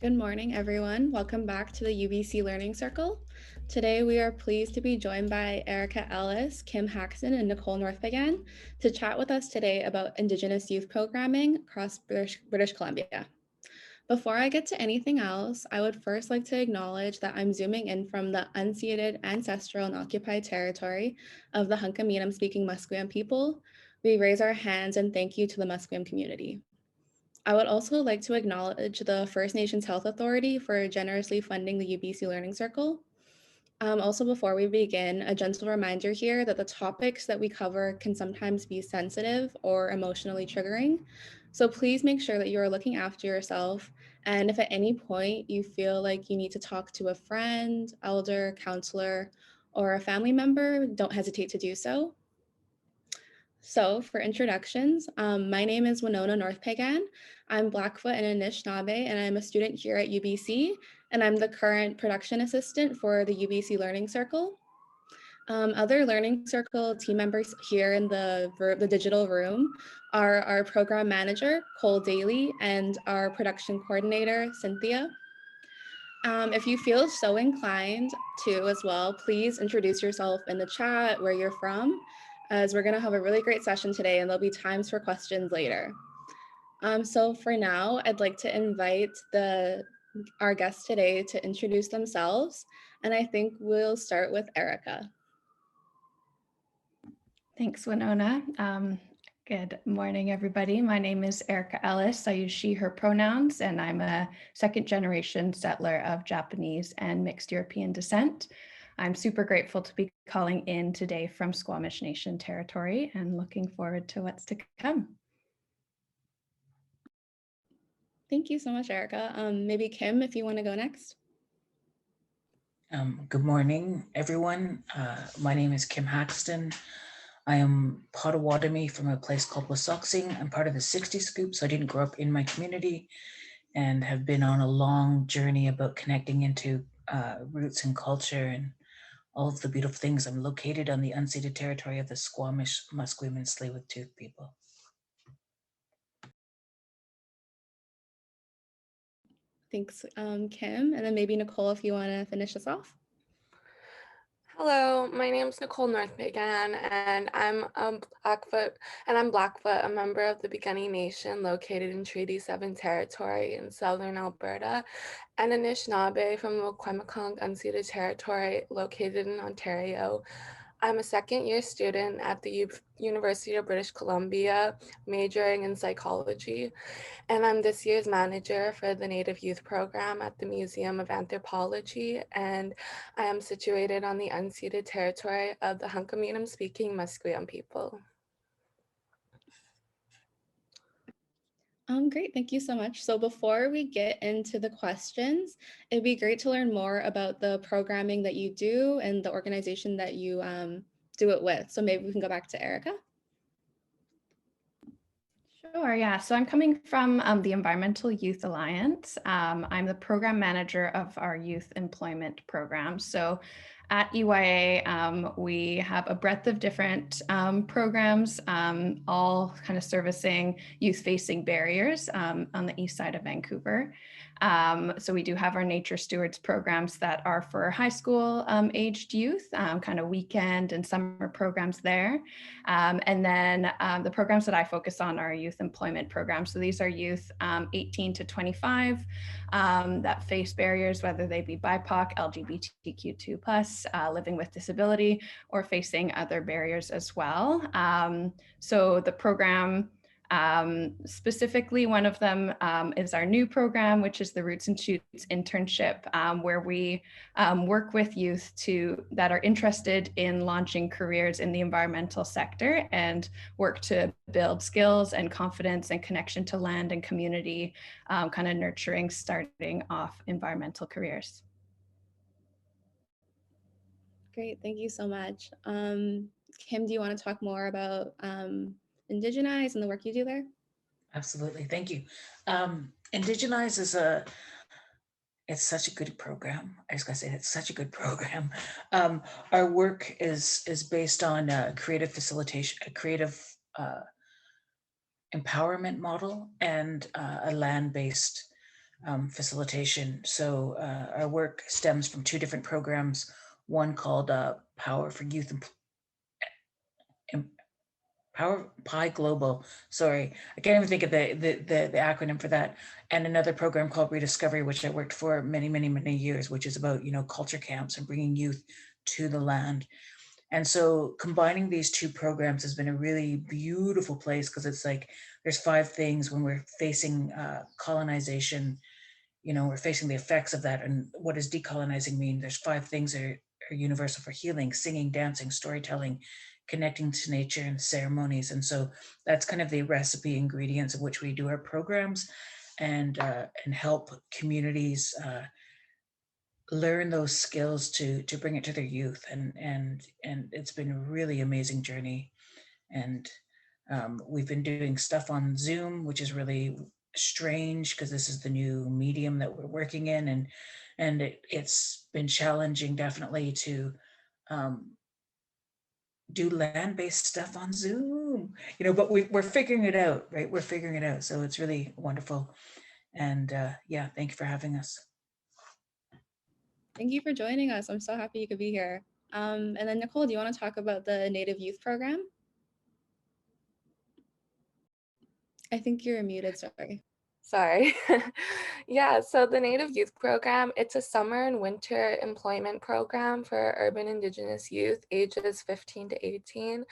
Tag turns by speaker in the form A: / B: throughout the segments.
A: Good morning, everyone. Welcome back to the UBC Learning Circle. Today, we are pleased to be joined by Erica Ellis, Kim Haxton, and Nicole North Peigan to chat with us today about Indigenous youth programming across British Columbia. Before I get to anything else, I would first like to acknowledge that I'm zooming in from the unceded, ancestral, and occupied territory of the Hunkaminam speaking Musqueam people. We raise our hands and thank you to the Musqueam community. I would also like to acknowledge the First Nations Health Authority for generously funding the UBC Learning Circle. Also, before we begin, a gentle reminder here that the topics that we cover can sometimes be sensitive or emotionally triggering. So please make sure that you are looking after yourself. And if at any point you feel like you need to talk to a friend, elder, counselor, or a family member, don't hesitate to do so. So for introductions, my name is Winona North Peigan. I'm Blackfoot and Anishinaabe, and I'm a student here at UBC, and I'm the current production assistant for the UBC Learning Circle. Other Learning Circle team members here in the digital room are our program manager, Cole Daly, and our production coordinator, Cynthia. If you feel so inclined to as well, please introduce yourself in the chat, where you're from, as we're gonna have a really great session today and there'll be times for questions later. So for now, I'd like to invite our guests today to introduce themselves. And I think we'll start with Erica.
B: Thanks, Winona. Good morning, everybody. My name is Erica Ellis. I use she, her pronouns, and I'm a second-generation settler of Japanese and mixed European descent. I'm super grateful to be calling in today from Squamish Nation territory and looking forward to what's to come.
A: Thank you so much, Erica. Maybe Kim, if you want to go next.
C: Good morning, everyone. My name is Kim Haxton. I am Potawatomi from a place called Wasauksing. I'm part of the 60 Scoop, so I didn't grow up in my community and have been on a long journey about connecting into roots and culture and all of the beautiful things. I'm located on the unceded territory of the Squamish, Musqueam, and Tsleil-Waututh people.
A: Thanks, Kim. And then maybe Nicole, if you want to finish us off.
D: Hello, my name is Nicole North Peigan, and I'm Blackfoot, a member of the Beginning Nation located in Treaty 7 territory in southern Alberta, and Anishinaabe from the Wikwemikong unceded territory located in Ontario. I'm a second-year student at the University of British Columbia, majoring in psychology, and I'm this year's manager for the Native Youth Program at the Museum of Anthropology, and I am situated on the unceded territory of the Hunkaminam speaking Musqueam people.
A: Great, thank you so much. So before we get into the questions, it'd be great to learn more about the programming that you do and the organization that you do it with. So maybe we can go back to Erica.
B: Sure, yeah. So I'm coming from the Environmental Youth Alliance. I'm the program manager of our youth employment program. So at EYA, we have a breadth of different programs, all kind of servicing youth-facing barriers on the east side of Vancouver. So we do have our Nature Stewards programs that are for high school aged youth, kind of weekend and summer programs there. And then the programs that I focus on are youth employment programs. So these are youth 18 to 25 that face barriers, whether they be BIPOC, LGBTQ2+, living with disability, or facing other barriers as well. So the program specifically, one of them is our new program, which is the Roots and Shoots Internship, where we work with youth that are interested in launching careers in the environmental sector and work to build skills and confidence and connection to land and community, kind of nurturing starting off environmental careers.
A: Great, thank you so much. Kim, do you want to talk more about IndigenEYEZ and the work you do there?
C: Absolutely, thank you. IndigenEYEZ is it's such a good program. I just gotta say, it's such a good program. Our work is based on a creative facilitation, a creative empowerment model, and a land-based facilitation. So our work stems from two different programs, one called Power for Youth Power Pi Global. Sorry, I can't even think of the acronym for that. And another program called Rediscovery, which I worked for many years, which is about, culture camps and bringing youth to the land. And so combining these two programs has been a really beautiful place, because it's like there's five things when we're facing colonization. We're facing the effects of that. And what does decolonizing mean? There's five things that are universal for healing: singing, dancing, storytelling, connecting to nature, and ceremonies. And so that's kind of the recipe ingredients of which we do our programs, and help communities learn those skills to bring it to their youth. And it's been a really amazing journey. And we've been doing stuff on Zoom, which is really strange because this is the new medium that we're working in, and it's been challenging, definitely, to do land-based stuff on Zoom, but we're figuring it out, right? We're figuring it out. So it's really wonderful. And yeah, thank you for having us.
A: Thank you for joining us. I'm so happy you could be here. And then Nicole, do you want to talk about the Native Youth Program? I think you're muted, sorry.
D: Sorry. Yeah, so the Native Youth Program, it's a summer and winter employment program for urban Indigenous youth ages 15 to 18,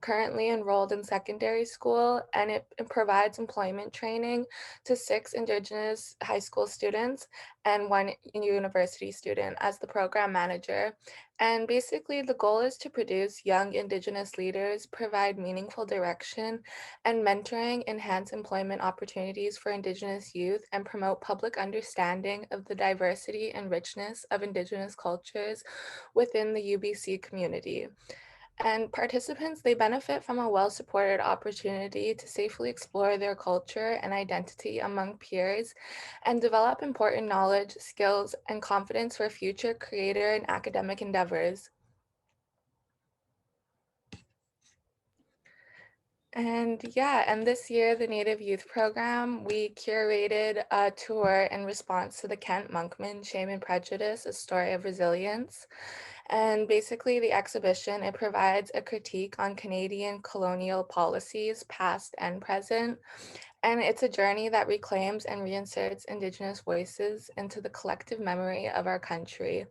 D: currently enrolled in secondary school, and it provides employment training to 6 Indigenous high school students and 1 university student as the program manager. And basically, the goal is to produce young Indigenous leaders, provide meaningful direction and mentoring, enhance employment opportunities for Indigenous youth, and promote public understanding of the diversity and richness of Indigenous cultures within the UBC community. And participants, they benefit from a well-supported opportunity to safely explore their culture and identity among peers and develop important knowledge, skills, and confidence for future creator and academic endeavors. And yeah, and this year, the Native Youth Program, we curated a tour in response to the Kent Monkman Shame and Prejudice, A Story of Resilience. And basically the exhibition, it provides a critique on Canadian colonial policies, past and present. And it's a journey that reclaims and reinserts Indigenous voices into the collective memory of our country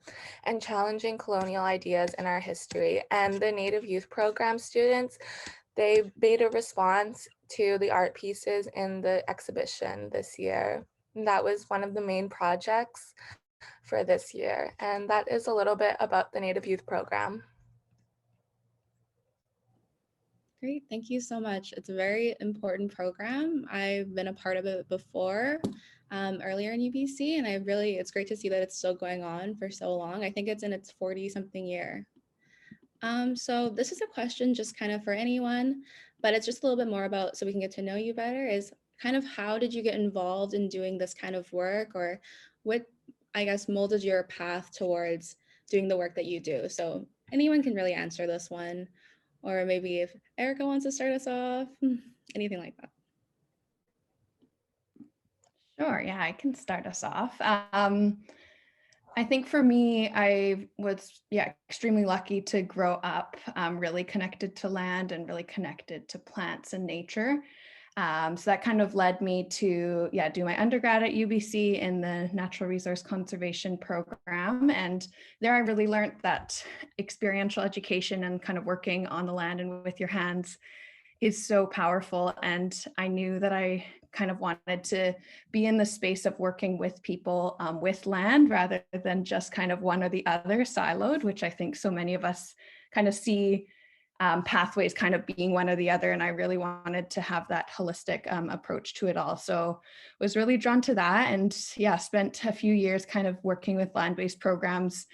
D: and challenging colonial ideas in our history. And the Native Youth Program students, they made a response to the art pieces in the exhibition this year. And that was one of the main projects for this year. And that is a little bit about the Native Youth Program.
A: Great, thank you so much. It's a very important program. I've been a part of it before, earlier in UBC, and it's great to see that it's still going on for so long. I think it's in its 40-something year. So this is a question just kind of for anyone, but it's just a little bit more about, so we can get to know you better, is kind of how did you get involved in doing this kind of work, or what, I guess, molded your path towards doing the work that you do? So anyone can really answer this one, or maybe if Erica wants to start us off, anything like that.
B: Sure, yeah, I can start us off. I think for me, I was extremely lucky to grow up really connected to land and really connected to plants and nature. So that kind of led me to do my undergrad at UBC in the Natural Resource Conservation program. And there I really learned that experiential education and kind of working on the land and with your hands is so powerful. And I knew that I kind of wanted to be in the space of working with people with land rather than just kind of one or the other siloed, which I think so many of us kind of see pathways kind of being one or the other. And I really wanted to have that holistic approach to it all. So was really drawn to that, and spent a few years kind of working with land-based programs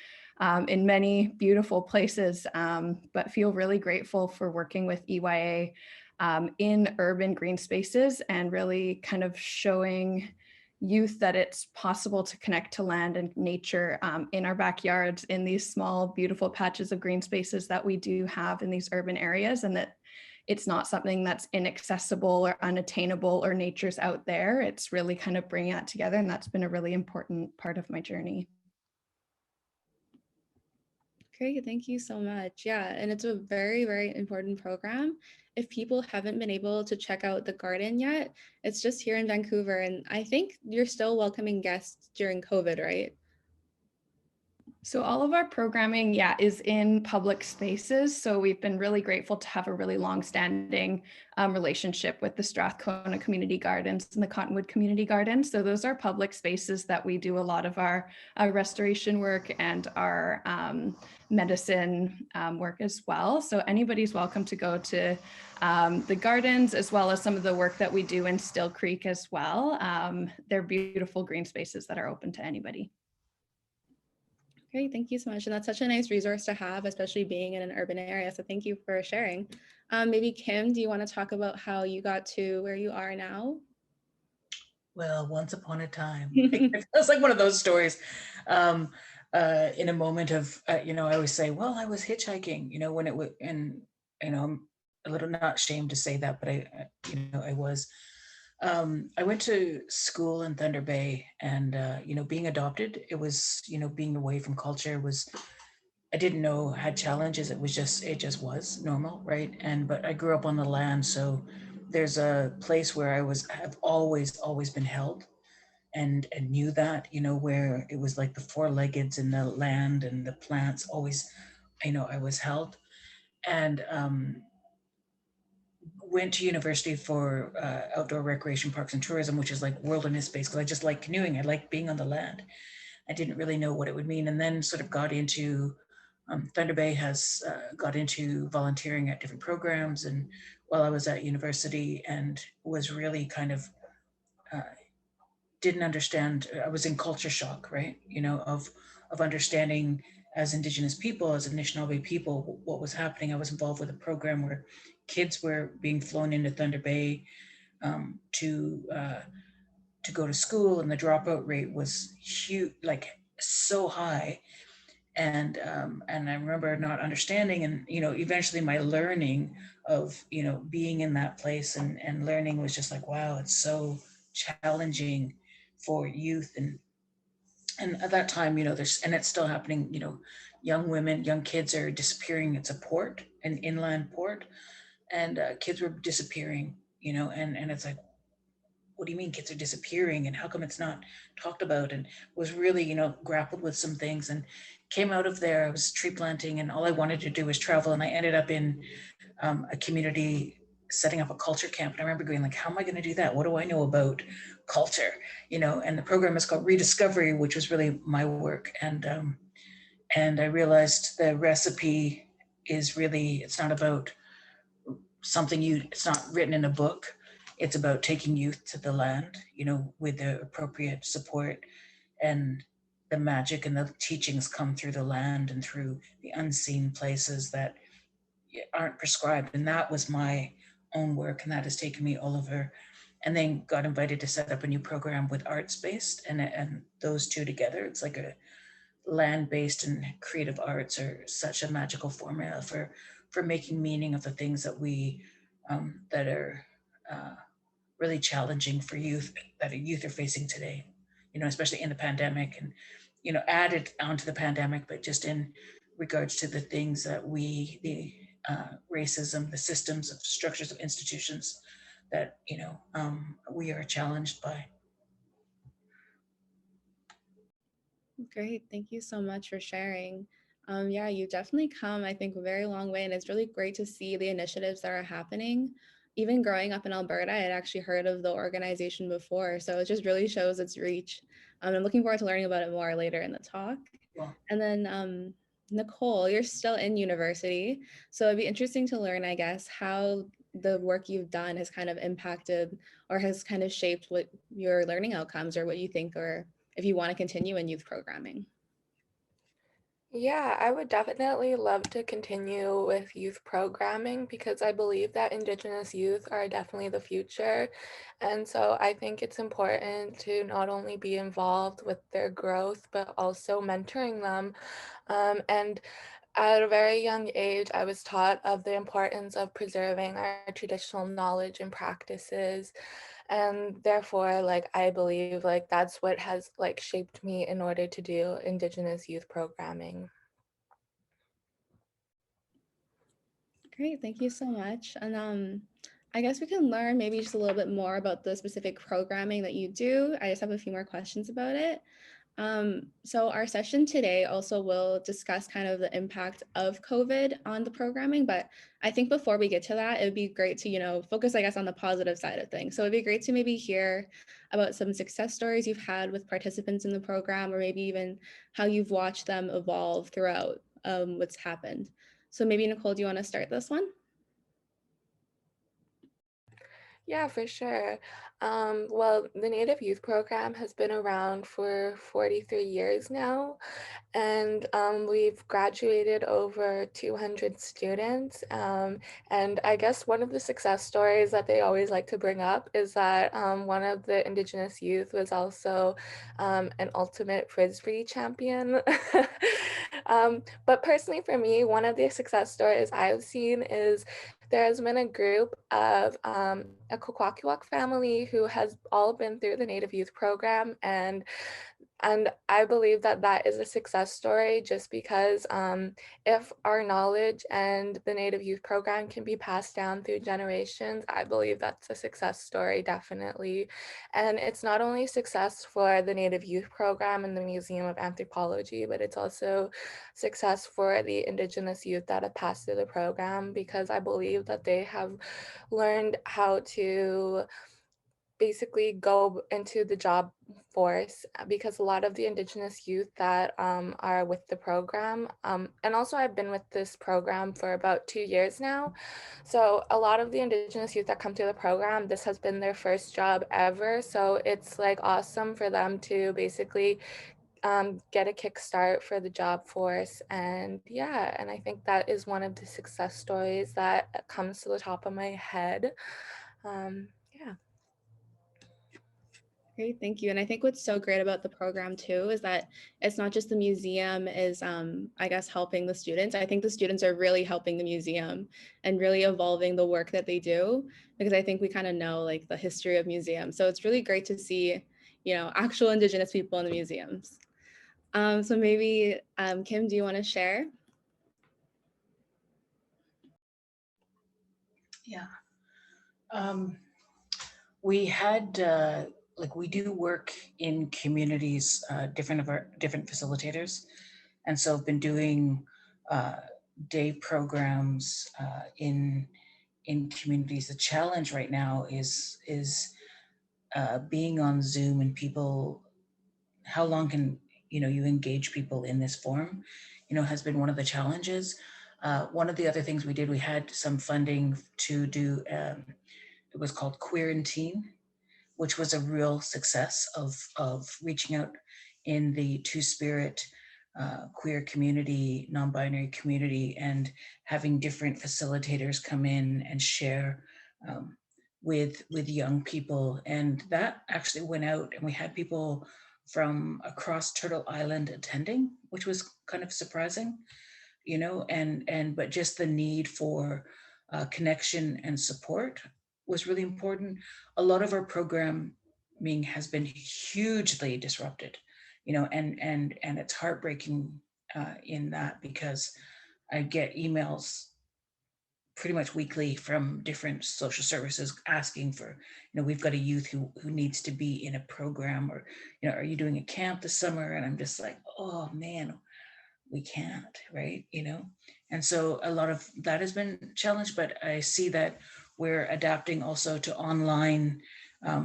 B: in many beautiful places, but feel really grateful for working with EYA in urban green spaces and really kind of showing youth that it's possible to connect to land and nature in our backyards, in these small, beautiful patches of green spaces that we do have in these urban areas, and that it's not something that's inaccessible or unattainable or nature's out there. It's really kind of bringing that together. And that's been a really important part of my journey.
A: Great, thank you so much. Yeah, and it's a very, very important program. If people haven't been able to check out the garden yet, it's just here in Vancouver. And I think you're still welcoming guests during COVID, right?
B: So all of our programming, is in public spaces. So we've been really grateful to have a really long-standing relationship with the Strathcona Community Gardens and the Cottonwood Community Gardens. So those are public spaces that we do a lot of our restoration work and our medicine work as well. So anybody's welcome to go to the gardens, as well as some of the work that we do in Still Creek as well. They're beautiful green spaces that are open to anybody.
A: Great, thank you so much. And that's such a nice resource to have, especially being in an urban area. So thank you for sharing. Maybe Kim, do you want to talk about how you got to where you are now?
C: Well, once upon a time, it's like one of those stories. In a moment of, I always say, well, I was hitchhiking, when it was, and, I'm a little not ashamed to say that, but I was. I went to school in Thunder Bay, and being adopted, it was being away from culture was, I didn't know had challenges. It just was normal, right? But I grew up on the land, so there's a place where have always been held, and knew that, where it was like the four-leggeds in the land and the plants always, I was held. And went to university for outdoor recreation, parks and tourism, which is like wilderness based, because I just like canoeing. I like being on the land. I didn't really know what it would mean, and then sort of got into Thunder Bay has got into volunteering at different programs, and while I was at university, and was really kind of didn't understand. I was in culture shock, right? Of understanding as Indigenous people, as Anishinaabe people, what was happening. I was involved with a program where kids were being flown into Thunder Bay to go to school, and the dropout rate was huge, like so high. And I remember not understanding, and eventually my learning of being in that place and learning was just like, wow, it's so challenging for youth. And at that time, and it's still happening, young kids are disappearing. It's a port, an inland port, and kids were disappearing, and it's like, what do you mean kids are disappearing, and how come it's not talked about? And was really, grappled with some things, and came out of there. I was tree planting, and all I wanted to do was travel. And I ended up in a community setting up a culture camp. And I remember going like, how am I going to do that? What do I know about culture? And the program is called Rediscovery, which was really my work. And I realized the recipe is really, it's not about it's not written in a book. It's about taking youth to the land, with the appropriate support, and the magic and the teachings come through the land and through the unseen places that aren't prescribed. And that was my own work, and that has taken me all over. And then got invited to set up a new program with arts-based, and those two together, it's like a land-based and creative arts are such a magical formula for making meaning of the things that we that are really challenging for youth, that youth are facing today, especially in the pandemic, and added onto the pandemic, but just in regards to the things that the racism, the systems of structures of institutions that we are challenged by.
A: Great, thank you so much for sharing. Yeah, you've definitely come, I think, a very long way, and it's really great to see the initiatives that are happening. Even growing up in Alberta, I had actually heard of the organization before, so it just really shows its reach. I'm looking forward to learning about it more later in the talk.
C: Yeah.
A: And then Nicole, you're still in university, so it'd be interesting to learn, I guess, how the work you've done has kind of impacted or has kind of shaped what your learning outcomes or what you think, or if you want to continue in youth programming.
D: Yeah, I would definitely love to continue with youth programming because I believe that Indigenous youth are definitely the future. And so I think it's important to not only be involved with their growth, but also mentoring them. And At a very young age, I was taught of the importance of preserving our traditional knowledge and practices. And therefore, like, I believe like that's what has like shaped me in order to do Indigenous youth programming.
A: Great, thank you so much. And I guess we can learn maybe just a little bit more about the specific programming that you do. I just have a few more questions about it. So our session today also will discuss kind of the impact of COVID on the programming, but I think before we get to that, it would be great to, focus, I guess, on the positive side of things. So it'd be great to maybe hear about some success stories you've had with participants in the program, or maybe even how you've watched them evolve throughout what's happened. So maybe Nicole, do you want to start this one?
D: Yeah, for sure. Well, the Native Youth Program has been around for 43 years now, and we've graduated over 200 students. And I guess one of the success stories that they always like to bring up is that one of the Indigenous youth was also an ultimate Frisbee champion. But personally, for me, one of the success stories I've seen is there's been a group of a Kwakwaka'wakw family who has all been through the Native Youth Program, and I believe that that is a success story just because if our knowledge and the Native Youth Program can be passed down through generations, I believe that's a success story, definitely. And it's not only success for the Native Youth Program and the Museum of Anthropology, but it's also success for the Indigenous youth that have passed through the program, because I believe that they have learned how to basically go into the job force, because a lot of the Indigenous youth that are with the program, and also I've been with this program for about 2 years now, so a lot of the Indigenous youth that come through the program, this has been their first job ever, so it's like awesome for them to basically get a kickstart for the job force. And yeah, and I think that is one of the success stories that comes to the top of my head. Yeah.
A: Great, thank you. And I think what's so great about the program too is that it's not just the museum is, I guess, helping the students. I think the students are really helping the museum and really evolving the work that they do, because I think we kind of know like the history of museums. So it's really great to see, actual Indigenous people in the museums. So maybe, Kim, do you want to share?
C: Yeah. We had like we do work in communities, different facilitators, and so I've been doing day programs in communities. The challenge right now is being on Zoom and people. How long can you engage people in this form? Has been one of the challenges. One of the other things we did, we had some funding to do. It was called Quarantine, which was a real success of reaching out in the two-spirit queer community, non-binary community, and having different facilitators come in and share with young people. And that actually went out, and we had people from across Turtle Island attending, which was kind of surprising, but just the need for connection and support was really important. A lot of our programming has been hugely disrupted, and it's heartbreaking in that, because I get emails pretty much weekly from different social services asking for, we've got a youth who needs to be in a program, or, are you doing a camp this summer? And I'm just like, oh man, we can't, right? And so a lot of that has been challenged, but I see that we're adapting also to online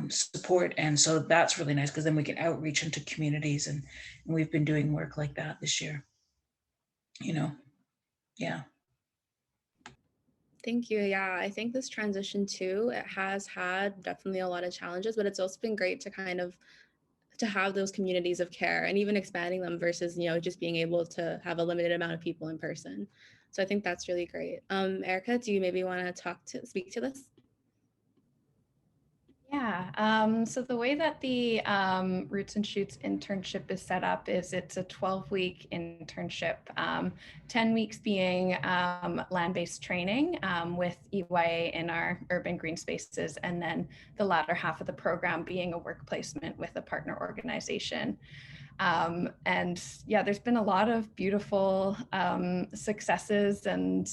C: support. And so that's really nice, because then we can outreach into communities, and we've been doing work like that this year, yeah.
A: Thank you. Yeah, I think this transition too, it has had definitely a lot of challenges, but it's also been great to kind of to have those communities of care and even expanding them versus, just being able to have a limited amount of people in person. So I think that's really great. Erica, do you maybe want to speak to this?
B: So the way that the Roots and Shoots internship is set up is it's a 12-week internship, 10 weeks being land-based training with EYA in our urban green spaces, and then the latter half of the program being a work placement with a partner organization. And yeah, there's been a lot of beautiful successes and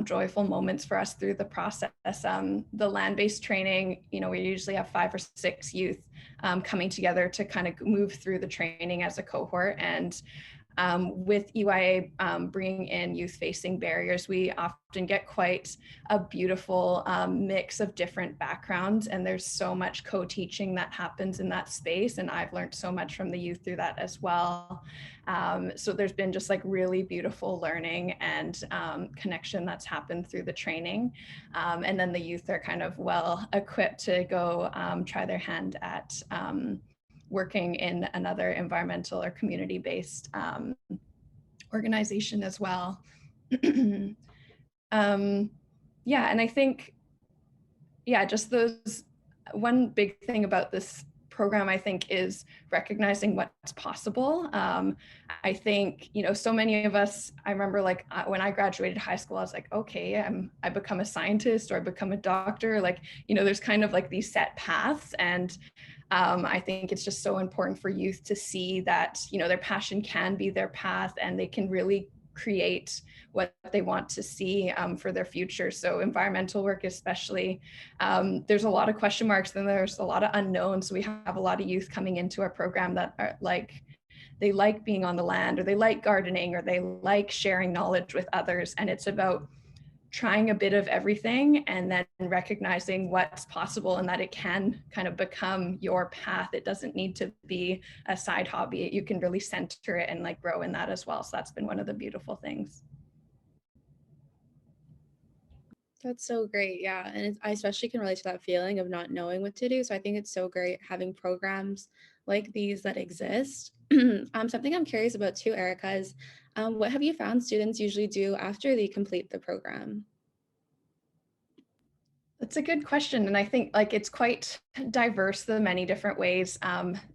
B: joyful moments for us through the process. The land-based training, we usually have 5 or 6 youth coming together to kind of move through the training as a cohort. And with EYA bringing in youth-facing barriers, we often get quite a beautiful mix of different backgrounds, and there's so much co-teaching that happens in that space, and I've learned so much from the youth through that as well. So there's been just like really beautiful learning and connection that's happened through the training, and then the youth are kind of well equipped to go try their hand at working in another environmental or community-based organization as well. And I think, just those, one big thing about this program, I think, is recognizing what's possible. I think, so many of us, I remember like when I graduated high school, I was like, okay, I become a scientist or I become a doctor. Like, there's kind of like these set paths, and I think it's just so important for youth to see that, their passion can be their path and they can really create what they want to see for their future. So environmental work especially, there's a lot of question marks and there's a lot of unknowns. So we have a lot of youth coming into our program that are like, they like being on the land, or they like gardening, or they like sharing knowledge with others. And it's about trying a bit of everything and then recognizing what's possible and that it can kind of become your path. It doesn't need to be a side hobby. You can really center it and like grow in that as well. So that's been one of the beautiful things.
A: That's so great. Yeah. And I especially can relate to that feeling of not knowing what to do. So I think it's so great having programs like these that exist. Something I'm curious about too, Erica, is what have you found students usually do after they complete the program?
B: That's a good question. And I think like it's quite diverse, the many different ways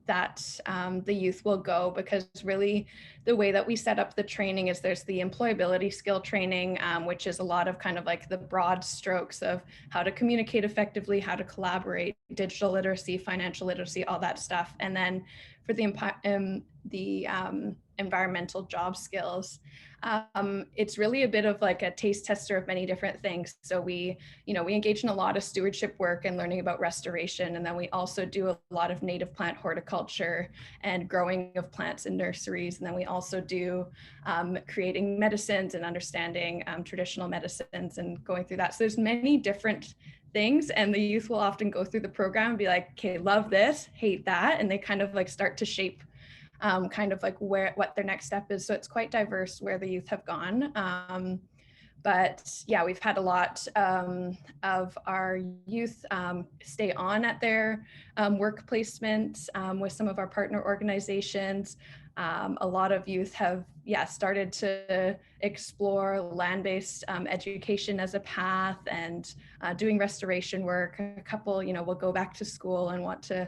B: that the youth will go, because really the way that we set up the training is there's the employability skill training, which is a lot of kind of like the broad strokes of how to communicate effectively, how to collaborate, digital literacy, financial literacy, all that stuff. And then for the environmental job skills, it's really a bit of like a taste tester of many different things. So we engage in a lot of stewardship work and learning about restoration. And then we also do a lot of native plant horticulture and growing of plants in nurseries. And then we also do creating medicines and understanding traditional medicines and going through that. So there's many different things, and the youth will often go through the program and be like, okay, love this, hate that. And they kind of like start to shape kind of like what their next step is. So it's quite diverse where the youth have gone. But yeah, we've had a lot of our youth stay on at their work placements with some of our partner organizations. A lot of youth have, started to explore land-based education as a path and doing restoration work. A couple, will go back to school and want to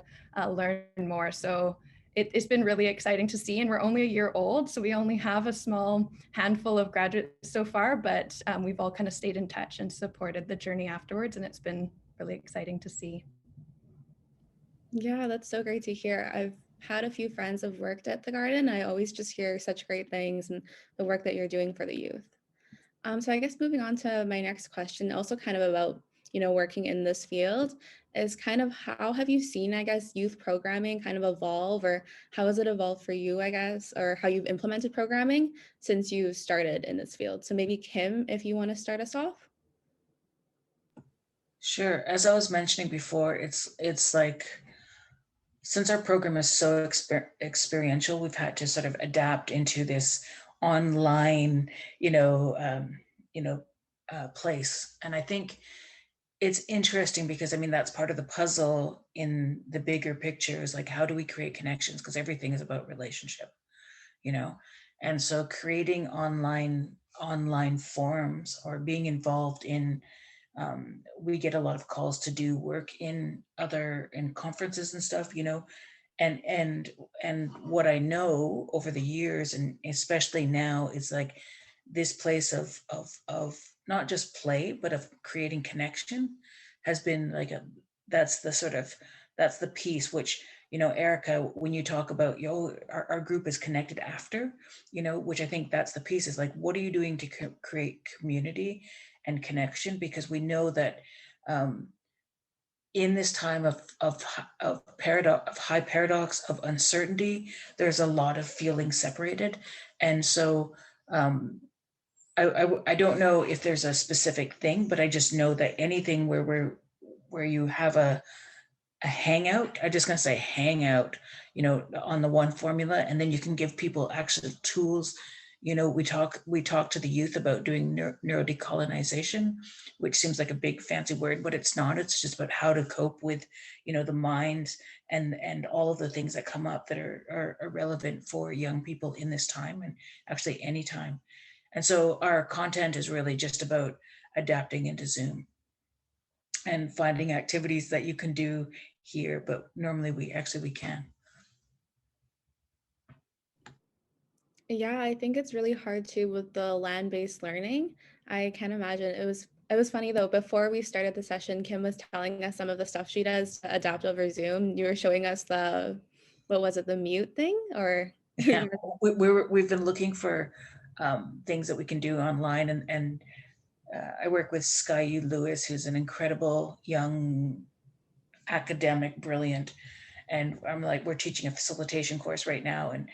B: learn more. So it's been really exciting to see, and we're only a year old, so we only have a small handful of graduates so far, but we've all kind of stayed in touch and supported the journey afterwards, and it's been really exciting to see.
A: Yeah, that's so great to hear. I've had a few friends who've worked at the garden. I always just hear such great things and the work that you're doing for the youth. So I guess moving on to my next question, also kind of about, working in this field, is kind of how have you seen, I guess, youth programming kind of evolve, or how has it evolved for you, I guess, or how you've implemented programming since you started in this field? So maybe Kim, if you want to start us off.
C: Sure. As I was mentioning before, it's like, since our program is so experiential, we've had to sort of adapt into this online, place. And I think it's interesting because that's part of the puzzle in the bigger picture, is like, how do we create connections? Because everything is about relationship, and so creating online forums or being involved in We get a lot of calls to do work in conferences and stuff, and what I know over the years, and especially now, is like this place of not just play, but of creating connection has been like that's the piece which, Erica, when you talk about, our group is connected after, which I think that's the piece, is like, what are you doing to create community and connection? Because we know that in this time of paradox, of high paradox, of uncertainty, there's a lot of feeling separated. And so I don't know if there's a specific thing, but I just know that anything where you have a hangout, I'm just going to say hangout, on the one formula, and then you can give people actual tools. We talk to the youth about doing neurodecolonization, which seems like a big fancy word, but it's not. It's just about how to cope with, the minds and all of the things that come up that are relevant for young people in this time, and actually any time. And so our content is really just about adapting into Zoom and finding activities that you can do here, but normally we can.
A: Yeah, I think it's really hard too with the land-based learning. I can't imagine. It was funny though, before we started the session, Kim was telling us some of the stuff she does to adapt over Zoom. You were showing us what was it, the mute thing, or?
C: Yeah, we've been looking for things that we can do online, and I work with Sky Lewis, who's an incredible young academic, brilliant, and I'm like, we're teaching a facilitation course right now, and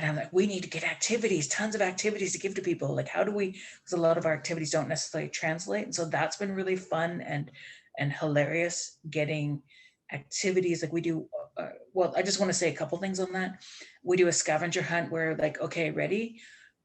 C: I'm like, we need to get activities, tons of activities to give to people. Like, how do we, because a lot of our activities don't necessarily translate. And so that's been really fun and hilarious, getting activities like we do. Well, I just want to say a couple things on that. We do a scavenger hunt where, like, okay, ready?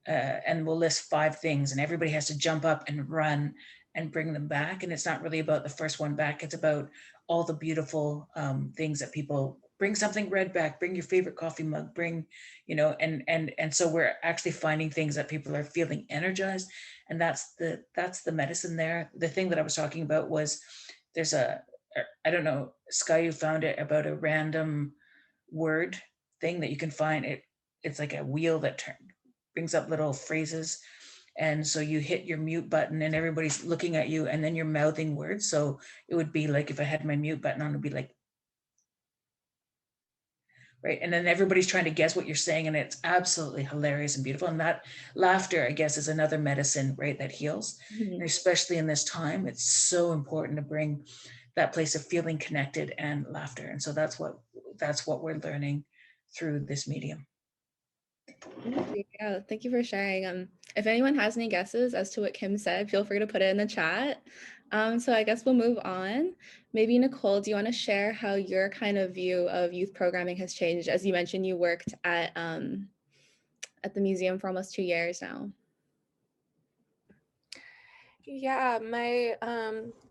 C: And we'll list 5 things, and everybody has to jump up and run and bring them back. And it's not really about the first one back. It's about all the beautiful things that people bring. Something red back, bring your favorite coffee mug, bring, and so we're actually finding things that people are feeling energized. And that's the medicine there. The thing that I was talking about was, there's I don't know, Sky, you found it, about a random word thing that you can find. It's like a wheel that brings up little phrases. And so you hit your mute button and everybody's looking at you, and then you're mouthing words. So it would be like, if I had my mute button on, it would be like, right. And then everybody's trying to guess what you're saying. And it's absolutely hilarious and beautiful. And that laughter, I guess, is another medicine, right, that heals.
A: Mhm.
C: And especially in this time, it's so important to bring that place of feeling connected and laughter. And so that's what we're learning through this medium.
A: Yeah, thank you for sharing. If anyone has any guesses as to what Kim said, feel free to put it in the chat. So I guess we'll move on. Maybe Nicole, do you want to share how your kind of view of youth programming has changed? As you mentioned, you worked at the museum for almost 2 years now.
D: Yeah, my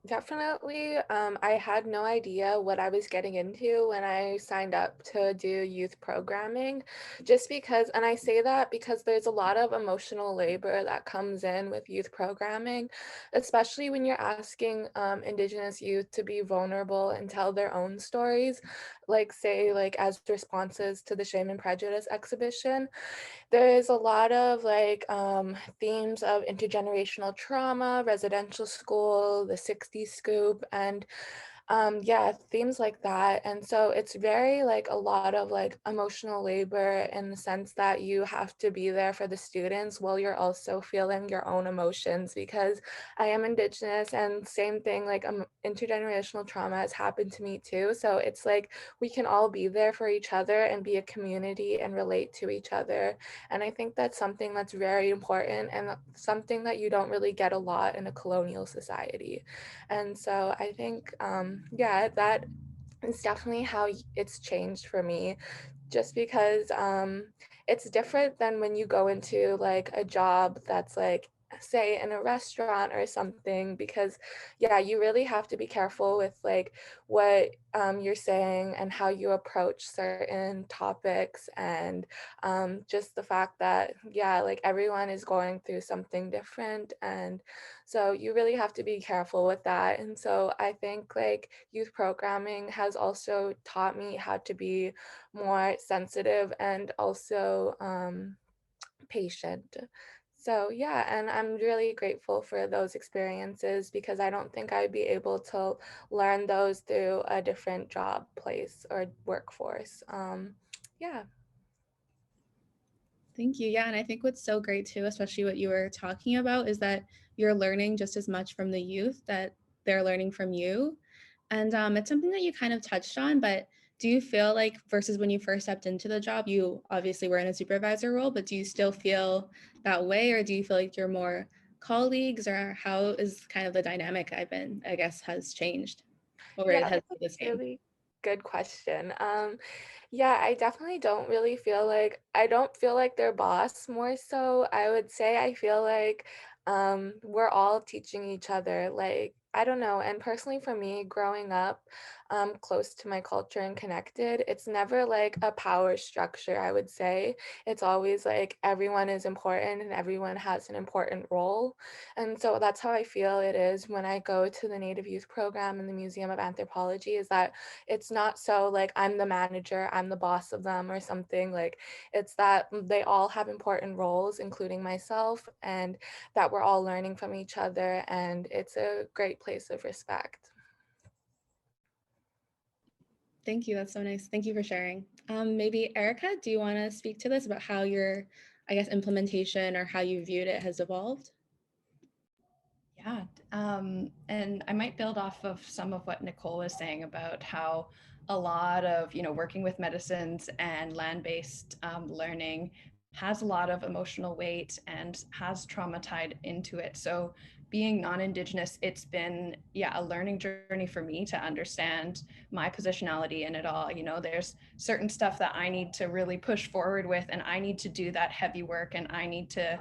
D: definitely I had no idea what I was getting into when I signed up to do youth programming, just because, and I say that because there's a lot of emotional labor that comes in with youth programming, especially when you're asking Indigenous youth to be vulnerable and tell their own stories, like say like as responses to the Shame and Prejudice exhibition. There is a lot of like themes of intergenerational trauma, residential school, the 60s scoop, and yeah, themes like that. And so it's very like a lot of like emotional labor in the sense that you have to be there for the students while you're also feeling your own emotions, because I am Indigenous, and same thing, like intergenerational trauma has happened to me too. So it's like we can all be there for each other and be a community and relate to each other. And I think that's something that's very important and something that you don't really get a lot in a colonial society. And so I think, yeah, that is definitely how it's changed for me, just because it's different than when you go into like a job that's like say in a restaurant or something, because yeah, you really have to be careful with like what you're saying and how you approach certain topics, and just the fact that yeah, like everyone is going through something different, and so you really have to be careful with that. And so I think like youth programming has also taught me how to be more sensitive and also patient. So yeah, and I'm really grateful for those experiences, because I don't think I'd be able to learn those through a different job place or workforce. Yeah.
A: Thank you. Yeah, and I think what's so great too, especially what you were talking about, is that you're learning just as much from the youth that they're learning from you. And it's something that you kind of touched on, but do you feel like versus when you first stepped into the job, you obviously were in a supervisor role, but do you still feel that way, or do you feel like you're more colleagues, or how is kind of the dynamic I guess, has changed, or it
D: Yeah,
A: has
D: that's a
A: stayed the same?
D: really good question. Yeah, I definitely don't really feel like I don't feel like their boss more so. I would say I feel like we're all teaching each other. Like, I don't know. And personally for me, growing up close to my culture and connected, it's never like a power structure, I would say. It's always like everyone is important and everyone has an important role. And so that's how I feel it is when I go to the Native Youth Program in the Museum of Anthropology, is that it's not so like I'm the manager, I'm the boss of them or something. Like it's that they all have important roles, including myself, and that we're all learning from each other. And it's a great place of respect.
A: Thank you. That's so nice. Thank you for sharing. Maybe Erica, do you want to speak to this about how your, I guess, implementation or how you viewed it has evolved?
B: Yeah, and I might build off of some of what Nicole was saying about how a lot of, working with medicines and land-based learning has a lot of emotional weight and has trauma tied into it. So being non-Indigenous, it's been, yeah, a learning journey for me to understand my positionality in it all. There's certain stuff that I need to really push forward with, and I need to do that heavy work, and I need to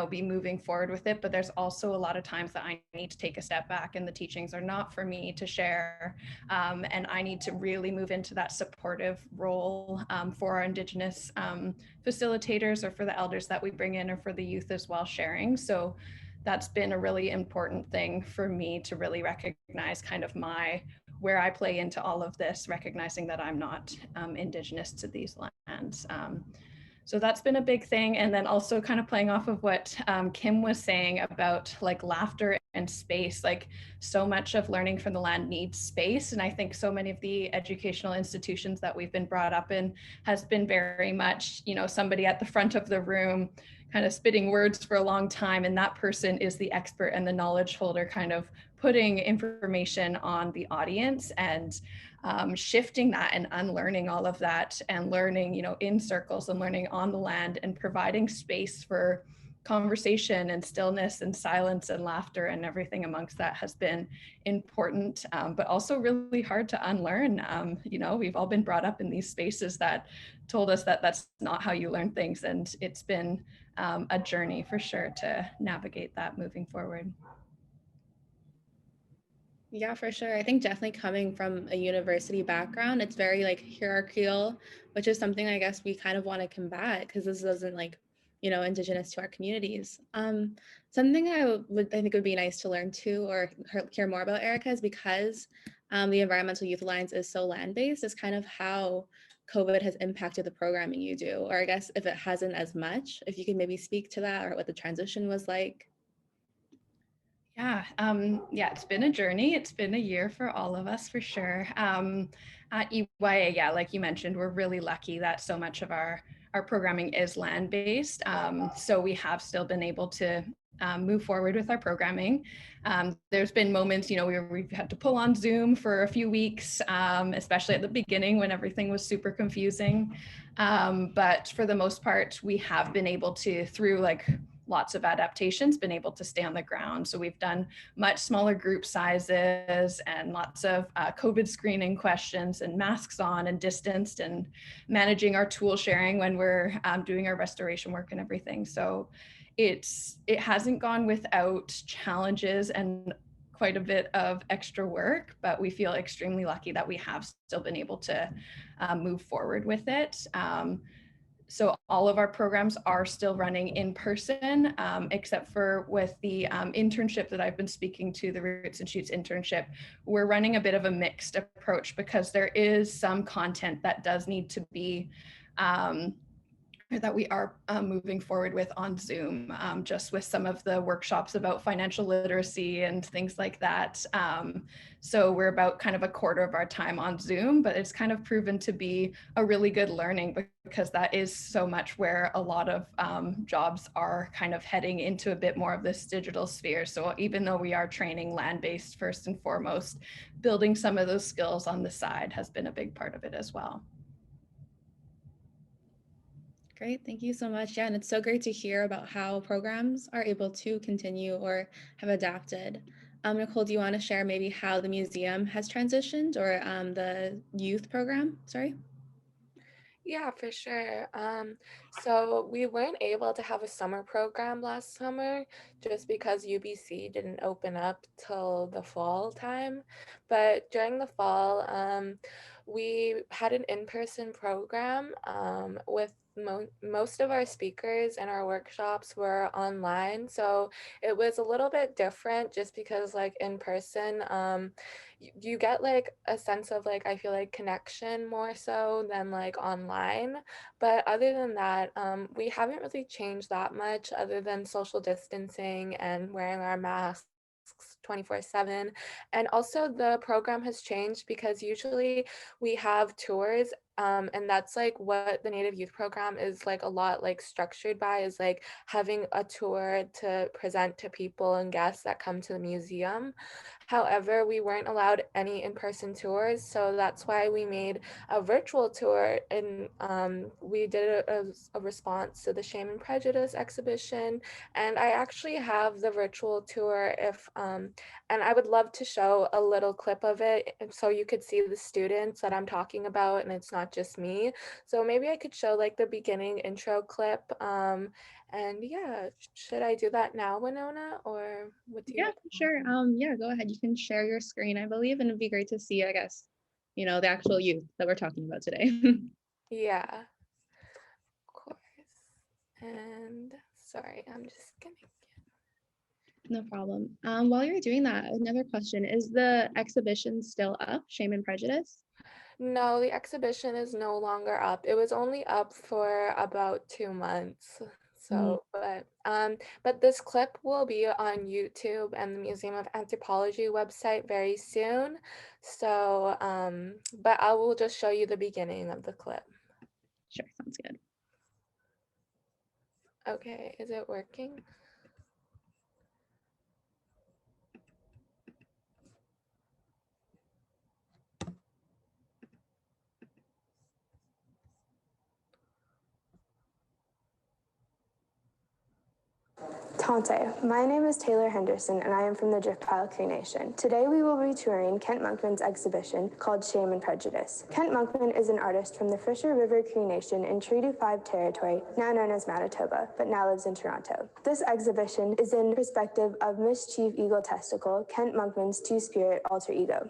B: be moving forward with it. But there's also a lot of times that I need to take a step back and the teachings are not for me to share. And I need to really move into that supportive role for our Indigenous facilitators, or for the elders that we bring in, or for the youth as well, sharing. So that's been a really important thing for me to really recognize kind of where I play into all of this, recognizing that I'm not Indigenous to these lands. So that's been a big thing. And then also kind of playing off of what Kim was saying about like laughter and space, like so much of learning from the land needs space. And I think so many of the educational institutions that we've been brought up in has been very much, somebody at the front of the room kind of spitting words for a long time. And that person is the expert and the knowledge holder, kind of putting information on the audience, and shifting that and unlearning all of that, and learning, in circles, and learning on the land, and providing space for conversation and stillness and silence and laughter and everything amongst that has been important, but also really hard to unlearn. We've all been brought up in these spaces that told us that that's not how you learn things. And it's been a journey for sure to navigate that moving forward.
A: Yeah, for sure. I think definitely coming from a university background, it's very like hierarchical, which is something I guess we kind of want to combat, because this isn't like, Indigenous to our communities. Something I think would be nice to learn too, or hear more about, Erica, is because the Environmental Youth Alliance is so land-based, is kind of how COVID has impacted the programming you do, or I guess if it hasn't as much, if you could maybe speak to that, or what the transition was like.
B: Yeah, it's been a journey. It's been a year for all of us, for sure. At EYA, yeah, like you mentioned, we're really lucky that so much of our programming is land-based. So we have still been able to move forward with our programming. There's been moments, we've had to pull on Zoom for a few weeks, especially at the beginning when everything was super confusing. But for the most part, we have been able to, through like lots of adaptations, been able to stay on the ground. So we've done much smaller group sizes, and lots of COVID screening questions, and masks on, and distanced, and managing our tool sharing when we're doing our restoration work and everything. So it hasn't gone without challenges and quite a bit of extra work, but we feel extremely lucky that we have still been able to move forward with it. So all of our programs are still running in person, except for with the internship that I've been speaking to, the Roots and Shoots internship. We're running a bit of a mixed approach because there is some content that does need to be that we are moving forward with on Zoom, just with some of the workshops about financial literacy and things like that. So we're about kind of a quarter of our time on Zoom, but it's kind of proven to be a really good learning because that is so much where a lot of jobs are kind of heading into a bit more of this digital sphere. So even though we are training land-based first and foremost, building some of those skills on the side has been a big part of it as well.
A: Great, thank you so much. Yeah, and it's so great to hear about how programs are able to continue or have adapted. Nicole, do you want to share maybe how the museum has transitioned or the youth program? Sorry.
D: Yeah, for sure. So we weren't able to have a summer program last summer just because UBC didn't open up till the fall time. But during the fall, we had an in-person program with most of our speakers and our workshops were online. So it was a little bit different just because like in person, you get like a sense of like I feel like connection more so than like online. But other than that, we haven't really changed that much other than social distancing and wearing our masks 24/7. And also the program has changed because usually we have tours, and that's like what the Native Youth program is like a lot like structured by is like having a tour to present to people and guests that come to the museum. However, we weren't allowed any in-person tours, so that's why we made a virtual tour, and we did a response to the Shame and Prejudice exhibition. And I actually have the virtual tour and I would love to show a little clip of it so you could see the students that I'm talking about and it's not just me. So maybe I could show like the beginning intro clip. And yeah, should I do that now, Winona, or what do you?
A: Yeah, sure. Yeah, go ahead. You can share your screen, I believe, and it'd be great to see, I guess, you know, the actual youth that we're talking about today.
D: Yeah, of course. And sorry, I'm just gonna.
A: No problem. While you're doing that, another question, is the exhibition still up, Shame and Prejudice?
D: No, the exhibition is no longer up. It was only up for about 2 months. So, but this clip will be on YouTube and the Museum of Anthropology website very soon. So, but I will just show you the beginning of the clip.
A: Sure, sounds good.
D: Okay, is it working?
E: Tante, my name is Taylor Henderson and I am from the Driftpile Cree Nation. Today we will be touring Kent Monkman's exhibition called Shame and Prejudice. Kent Monkman is an artist from the Fisher River Cree Nation in Treaty 5 territory, now known as Manitoba, but now lives in Toronto. This exhibition is in perspective of Miss Chief Eagle Testicle, Kent Monkman's two-spirit alter ego.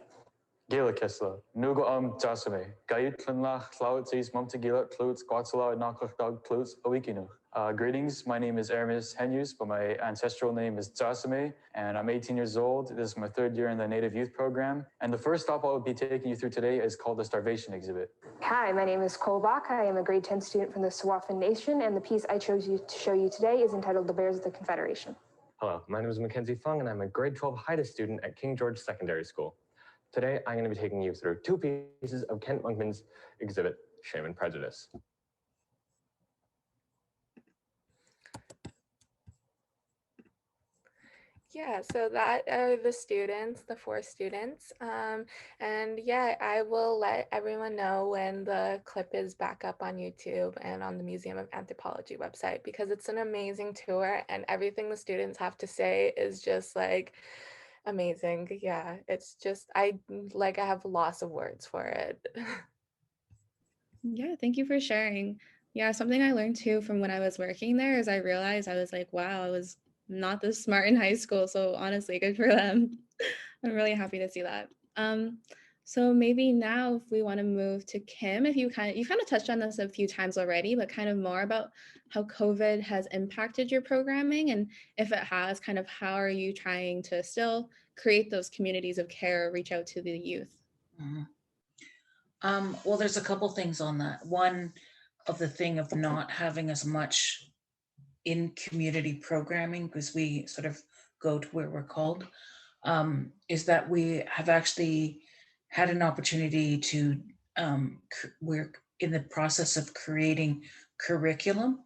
F: Gila Kisla, Nuga Jasame, Gait Klinlach, Klautzis, Mumtigila, Klutz, Guatsala, Naklach Dog, Klutz, Awikinu. Greetings, my name is Aramis Henyus, but my ancestral name is Jasame, and I'm 18 years old. This is my 3rd year in the Native Youth Program. And the first stop I'll be taking you through today is called the Starvation Exhibit.
E: Hi, my name is Cole Bach. I am a grade 10 student from the Tsawwassen Nation, and the piece I chose to show you today is entitled The Bears of the Confederation.
G: Hello, my name is Mackenzie Fung, and I'm a grade 12 Haida student at King George Secondary School. Today, I'm going to be taking you through 2 pieces of Kent Monkman's exhibit, Shame and Prejudice.
D: Yeah, so that are the students, the 4 students. And yeah, I will let everyone know when the clip is back up on YouTube and on the Museum of Anthropology website because it's an amazing tour and everything the students have to say is just like amazing. Yeah, it's just, I have lots of words for it.
A: Yeah, thank you for sharing. Yeah, something I learned too from when I was working there is I realized I was like, wow, I was not this smart in high school. So honestly, good for them. I'm really happy to see that. So maybe now if we want to move to Kim, if you kind of touched on this a few times already, but kind of more about how COVID has impacted your programming, and if it has, kind of how are you trying to still create those communities of care, reach out to the youth?
C: Mhm. Well, there's a couple things on that. One of the thing of not having as much in community programming, because we sort of go to where we're called, is that we have actually had an opportunity to, we're in the process of creating curriculum,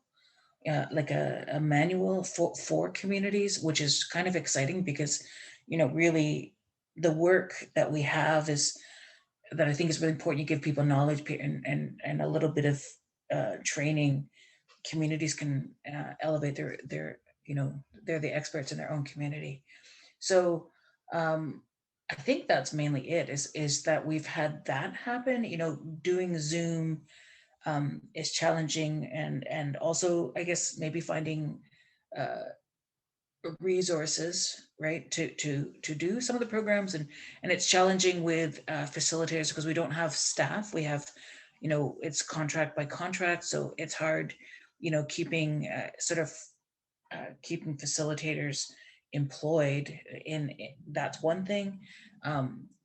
C: like a manual for communities, which is kind of exciting because, really the work that we have is that I think is really important. You give people knowledge and a little bit of training. Communities can elevate their they're the experts in their own community. So I think that's mainly it. Is that we've had that happen. Doing Zoom is challenging, and also I guess maybe finding uh, resources, right, to do some of the programs, and it's challenging with facilitators because we don't have staff. We have, it's contract by contract, so it's hard, keeping keeping facilitators employed that's one thing.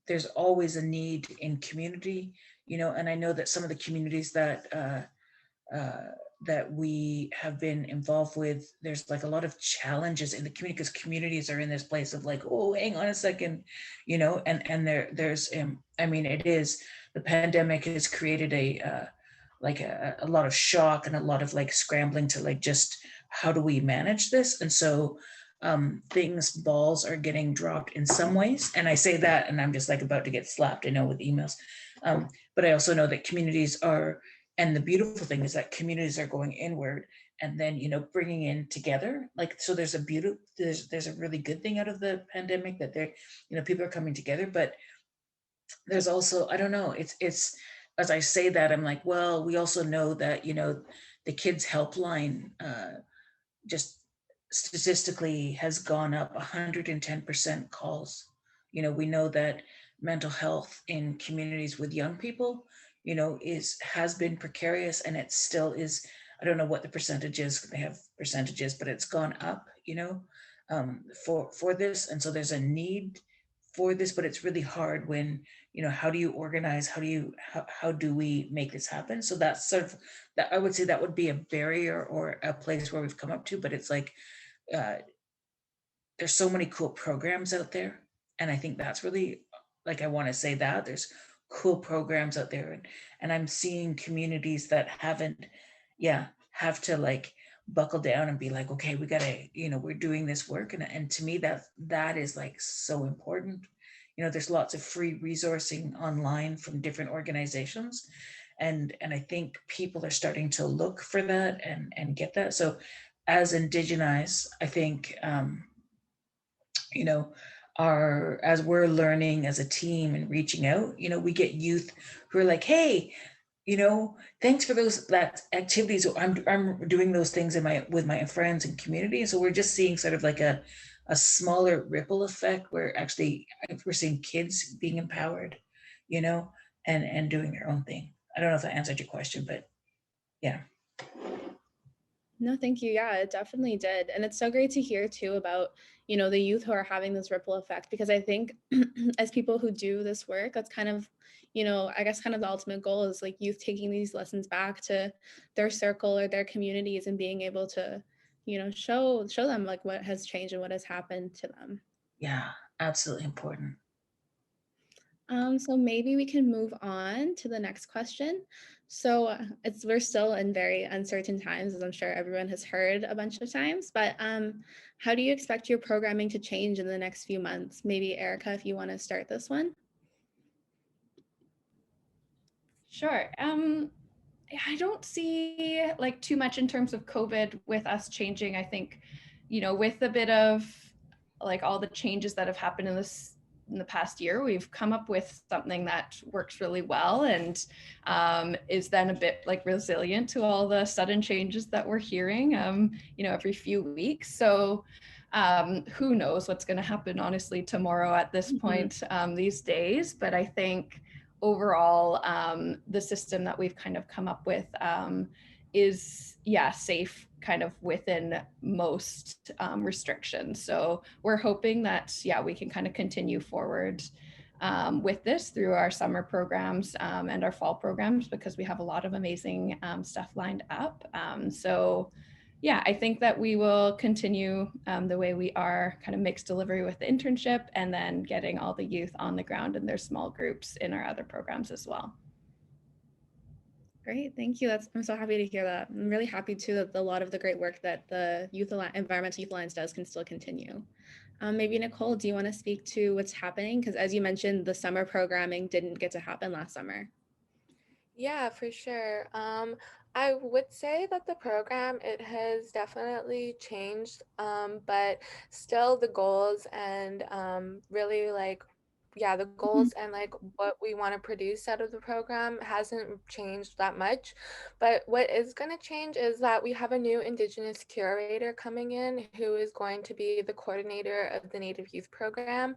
C: There's always a need in community, and I know that some of the communities uh, that we have been involved with, there's like a lot of challenges in the community because communities are in this place of like, oh, hang on a second, and there's I mean, it is, the pandemic has created a lot of shock and a lot of like scrambling to like just how do we manage this, and so balls are getting dropped in some ways, and I say that and I'm just like about to get slapped, I know, with emails, but I also know that communities are, and the beautiful thing is that communities are going inward and then bringing in together, like, so there's a really good thing out of the pandemic, that they're, people are coming together, but there's also, I don't know, it's as I say that, I'm like, well, we also know that the kids helpline just statistically has gone up 110% calls. We know that mental health in communities with young people, has been precarious, and it still is. I don't know what the percentage is. They have percentages, but it's gone up, for this. And so there's a need for this, but it's really hard when, how do you organize? How do we make this happen? So that's sort of, that I would say that would be a barrier or a place where we've come up to, but it's like, uh, there's so many cool programs out there. And I think that's really, like, I want to say that there's cool programs out there, and I'm seeing communities that haven't, have to like buckle down and be like, okay, we gotta, we're doing this work. And to me, that is like so important. There's lots of free resourcing online from different organizations. And I think people are starting to look for that and get that. So as Indigenize, I think, you know, as we're learning as a team and reaching out, we get youth who are like, hey, thanks for that activities. I'm doing those things with my friends and community. So we're just seeing sort of like a smaller ripple effect where actually we're seeing kids being empowered, and doing their own thing. I don't know if that answered your question, but yeah.
A: No, thank you. Yeah, it definitely did. And it's so great to hear too about, the youth who are having this ripple effect, because I think as people who do this work, that's kind of, I guess kind of the ultimate goal is like youth taking these lessons back to their circle or their communities and being able to, show them like what has changed and what has happened to them.
C: Yeah, absolutely important.
A: So maybe we can move on to the next question. So we're still in very uncertain times, as I'm sure everyone has heard a bunch of times, but how do you expect your programming to change in the next few months? Maybe Erica, if you want to start this one.
B: Sure. I don't see like too much in terms of COVID with us changing. I think, with a bit of like all the changes that have happened in in the past year, we've come up with something that works really well and is then a bit like resilient to all the sudden changes that we're hearing, every few weeks. So who knows what's going to happen, honestly, tomorrow at this point these days. But I think overall, the system that we've kind of come up with is safe kind of within most restrictions. So we're hoping that we can kind of continue forward with this through our summer programs and our fall programs, because we have a lot of amazing stuff lined up. I think that we will continue the way we are, kind of mixed delivery with the internship, and then getting all the youth on the ground in their small groups in our other programs as well.
A: Great, thank you. I'm so happy to hear that. I'm really happy too that a lot of the great work that the Environmental Youth Alliance does can still continue. Maybe Nicole, do you want to speak to what's happening? Because as you mentioned, the summer programming didn't get to happen last summer.
D: Yeah, for sure. I would say that the program, it has definitely changed, but still the goals and really the goals and like what we want to produce out of the program hasn't changed that much. But what is going to change is that we have a new Indigenous curator coming in who is going to be the coordinator of the Native Youth Program.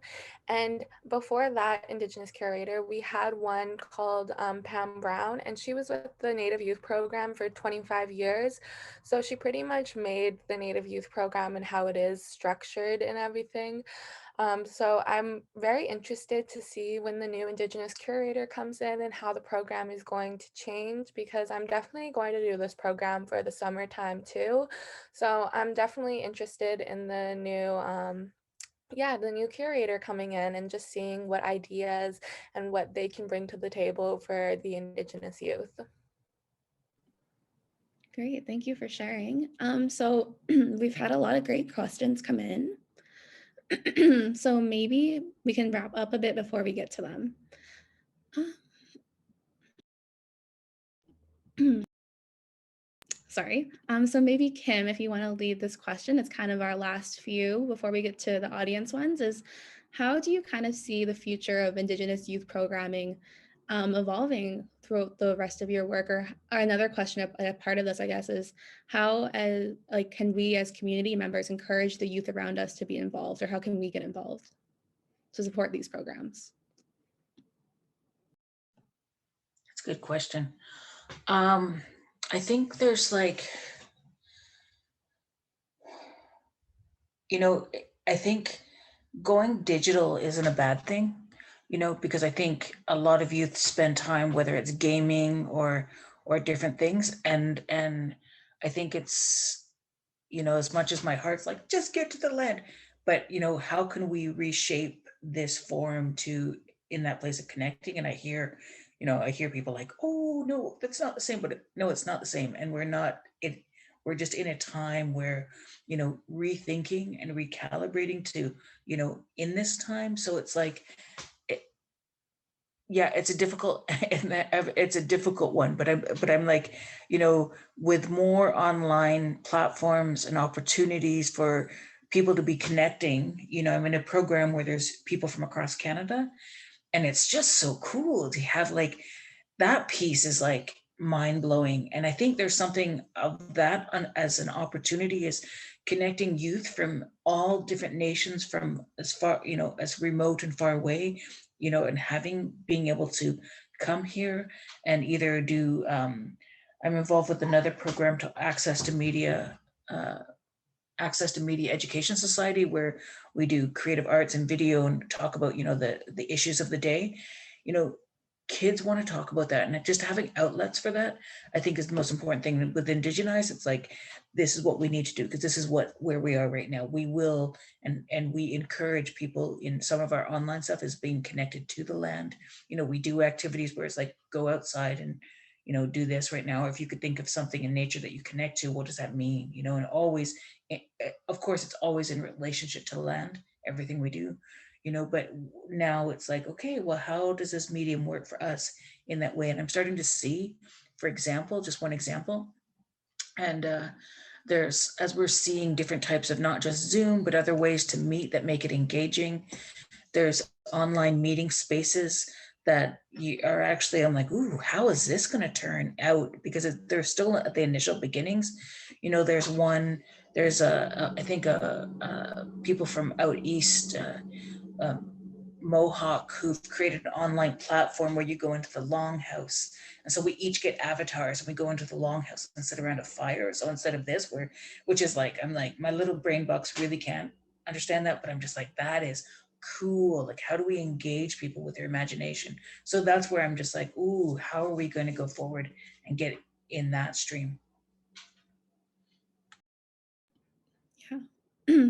D: And before that Indigenous curator, we had one called Pam Brown, and she was with the Native Youth Program for 25 years. So she pretty much made the Native Youth Program and how it is structured and everything. So I'm very interested to see when the new Indigenous curator comes in and how the program is going to change, because I'm definitely going to do this program for the summertime too. So I'm definitely interested in the new curator coming in and just seeing what ideas and what they can bring to the table for the Indigenous youth.
A: Great, thank you for sharing. So we've had a lot of great questions come in. So maybe we can wrap up a bit before we get to them. Sorry. So maybe Kim, if you want to lead this question, it's kind of our last few before we get to the audience ones, is how do you kind of see the future of Indigenous youth programming evolving throughout the rest of your work? Or another question, a part of this, I guess, is how can we as community members encourage the youth around us to be involved, or how can we get involved to support these programs?
C: That's a good question. I think there's I think going digital isn't a bad thing, because I think a lot of youth spend time, whether it's gaming or different things. And I think it's, as much as my heart's like, just get to the land, but how can we reshape this forum to in that place of connecting? And I hear people like, oh no, that's not the same, but no, it's not the same. And we're just in a time where, rethinking and recalibrating to, in this time. So it's like, it's a difficult, it's a difficult one, but I'm like, with more online platforms and opportunities for people to be connecting, I'm in a program where there's people from across Canada, and it's just so cool to have that piece is mind-blowing. And I think there's something of that as an opportunity, is connecting youth from all different nations, from as far, as remote and far away, and being able to come here and either do, I'm involved with another program to Access to Media Education Society, where we do creative arts and video and talk about, the issues of the day. Kids want to talk about that, and just having outlets for that, I think, is the most important thing. With Indigenized, it's like, this is what we need to do, because this is where we are right now. We will, and we encourage people in some of our online stuff is being connected to the land. We do activities where it's like, go outside and, do this right now. Or if you could think of something in nature that you connect to, what does that mean? And always, of course, it's always in relationship to the land, everything we do. But now it's like, okay, well, how does this medium work for us in that way? And I'm starting to see, for example, just one example, and there's, as we're seeing different types of not just Zoom, but other ways to meet that make it engaging, there's online meeting spaces that you are actually, I'm like, ooh, how is this going to turn out? Because they're still at the initial beginnings. You know, there's I think people from out east, Mohawk, who've created an online platform where you go into the longhouse. And so we each get avatars and we go into the longhouse and sit around a fire. So instead of this, which is like, I'm like, my little brain box really can't understand that, but I'm just like, that is cool. Like, how do we engage people with their imagination? So that's where I'm just like, ooh, how are we going to go forward and get in that stream?
A: Yeah.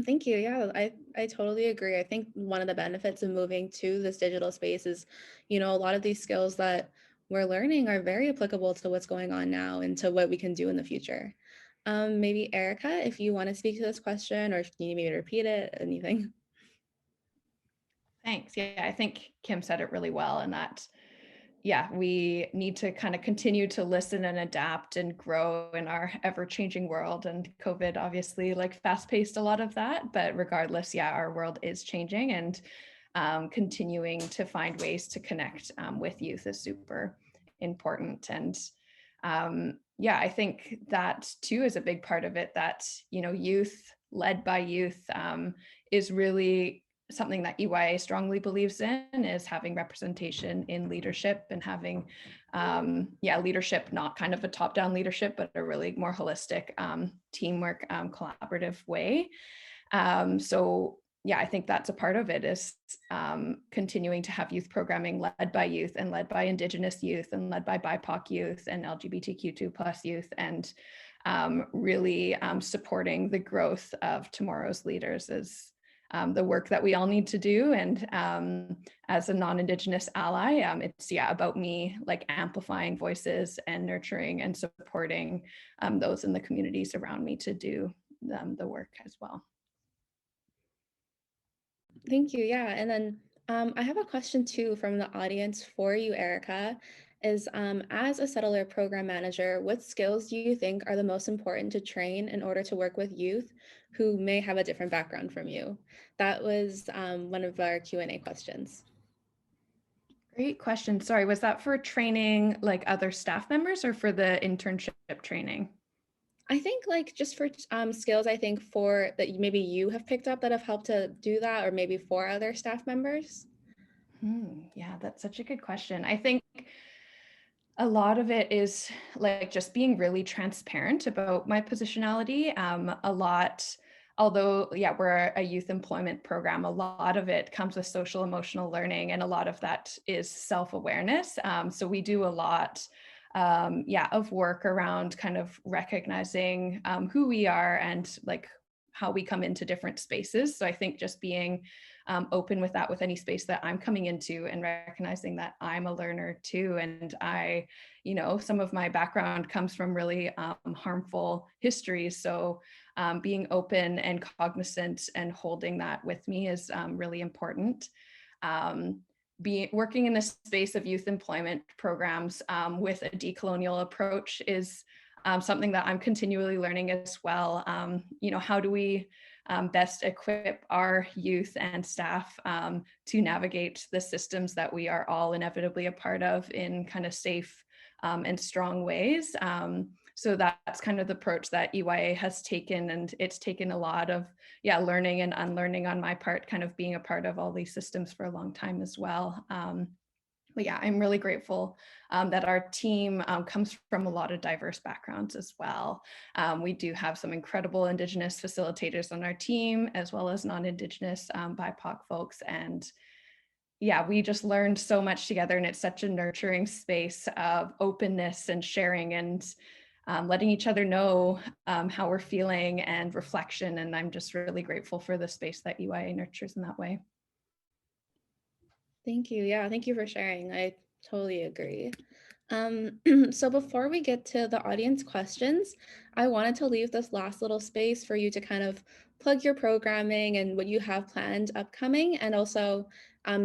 A: Thank you. Yeah, I totally agree. I think one of the benefits of moving to this digital space is, a lot of these skills that we're learning are very applicable to what's going on now and to what we can do in the future. Maybe Erica, if you want to speak to this question, or if you need me to repeat it, anything.
B: Thanks. Yeah, I think Kim said it really well, and that, yeah, we need to kind of continue to listen and adapt and grow in our ever-changing world. And COVID obviously like fast-paced a lot of that, but regardless, yeah, our world is changing, and continuing to find ways to connect with youth is super important. And yeah, I think that too is a big part of it, that, youth led by youth is really something that EYE strongly believes in, is having representation in leadership, and having leadership, not kind of a top-down leadership, but a really more holistic teamwork, collaborative way. So yeah, I think that's a part of it, is continuing to have youth programming led by youth, and led by Indigenous youth, and led by BIPOC youth and LGBTQ2+ youth, and really supporting the growth of tomorrow's leaders is the work that we all need to do. And as a non-Indigenous ally, it's about me like amplifying voices and nurturing and supporting those in the communities around me to do the work as well.
A: Thank you. Yeah. And then I have a question too from the audience for you, Erica, is as a settler program manager, what skills do you think are the most important to train in order to work with youth who may have a different background from you? That was one of our Q&A questions.
B: Great question. Sorry, was that for training like other staff members or for the internship training?
A: I think like just for skills, I think for that maybe you have picked up that have helped to do that, or maybe for other staff members.
B: Yeah, that's such a good question. I think a lot of it is like just being really transparent about my positionality. Although, yeah, we're a youth employment program, a lot of it comes with social emotional learning, and a lot of that is self-awareness. So we do a lot of work around kind of recognizing who we are and like how we come into different spaces. So I think just being open with that, with any space that I'm coming into, and recognizing that I'm a learner too. And some of my background comes from really harmful histories. So being open and cognizant and holding that with me is really important. Working in the space of youth employment programs with a decolonial approach is something that I'm continually learning as well. How do we best equip our youth and staff to navigate the systems that we are all inevitably a part of in kind of safe and strong ways? So that's kind of the approach that EYE has taken, and it's taken a lot of learning and unlearning on my part, kind of being a part of all these systems for a long time as well. But yeah, I'm really grateful that our team comes from a lot of diverse backgrounds as well. We do have some incredible Indigenous facilitators on our team, as well as non-Indigenous BIPOC folks. And yeah, we just learned so much together, and it's such a nurturing space of openness and sharing, and letting each other know how we're feeling, and reflection. And I'm just really grateful for the space that EYE nurtures in that way.
A: Thank you. Yeah, thank you for sharing. I totally agree. So before we get to the audience questions, I wanted to leave this last little space for you to kind of plug your programming and what you have planned upcoming, and also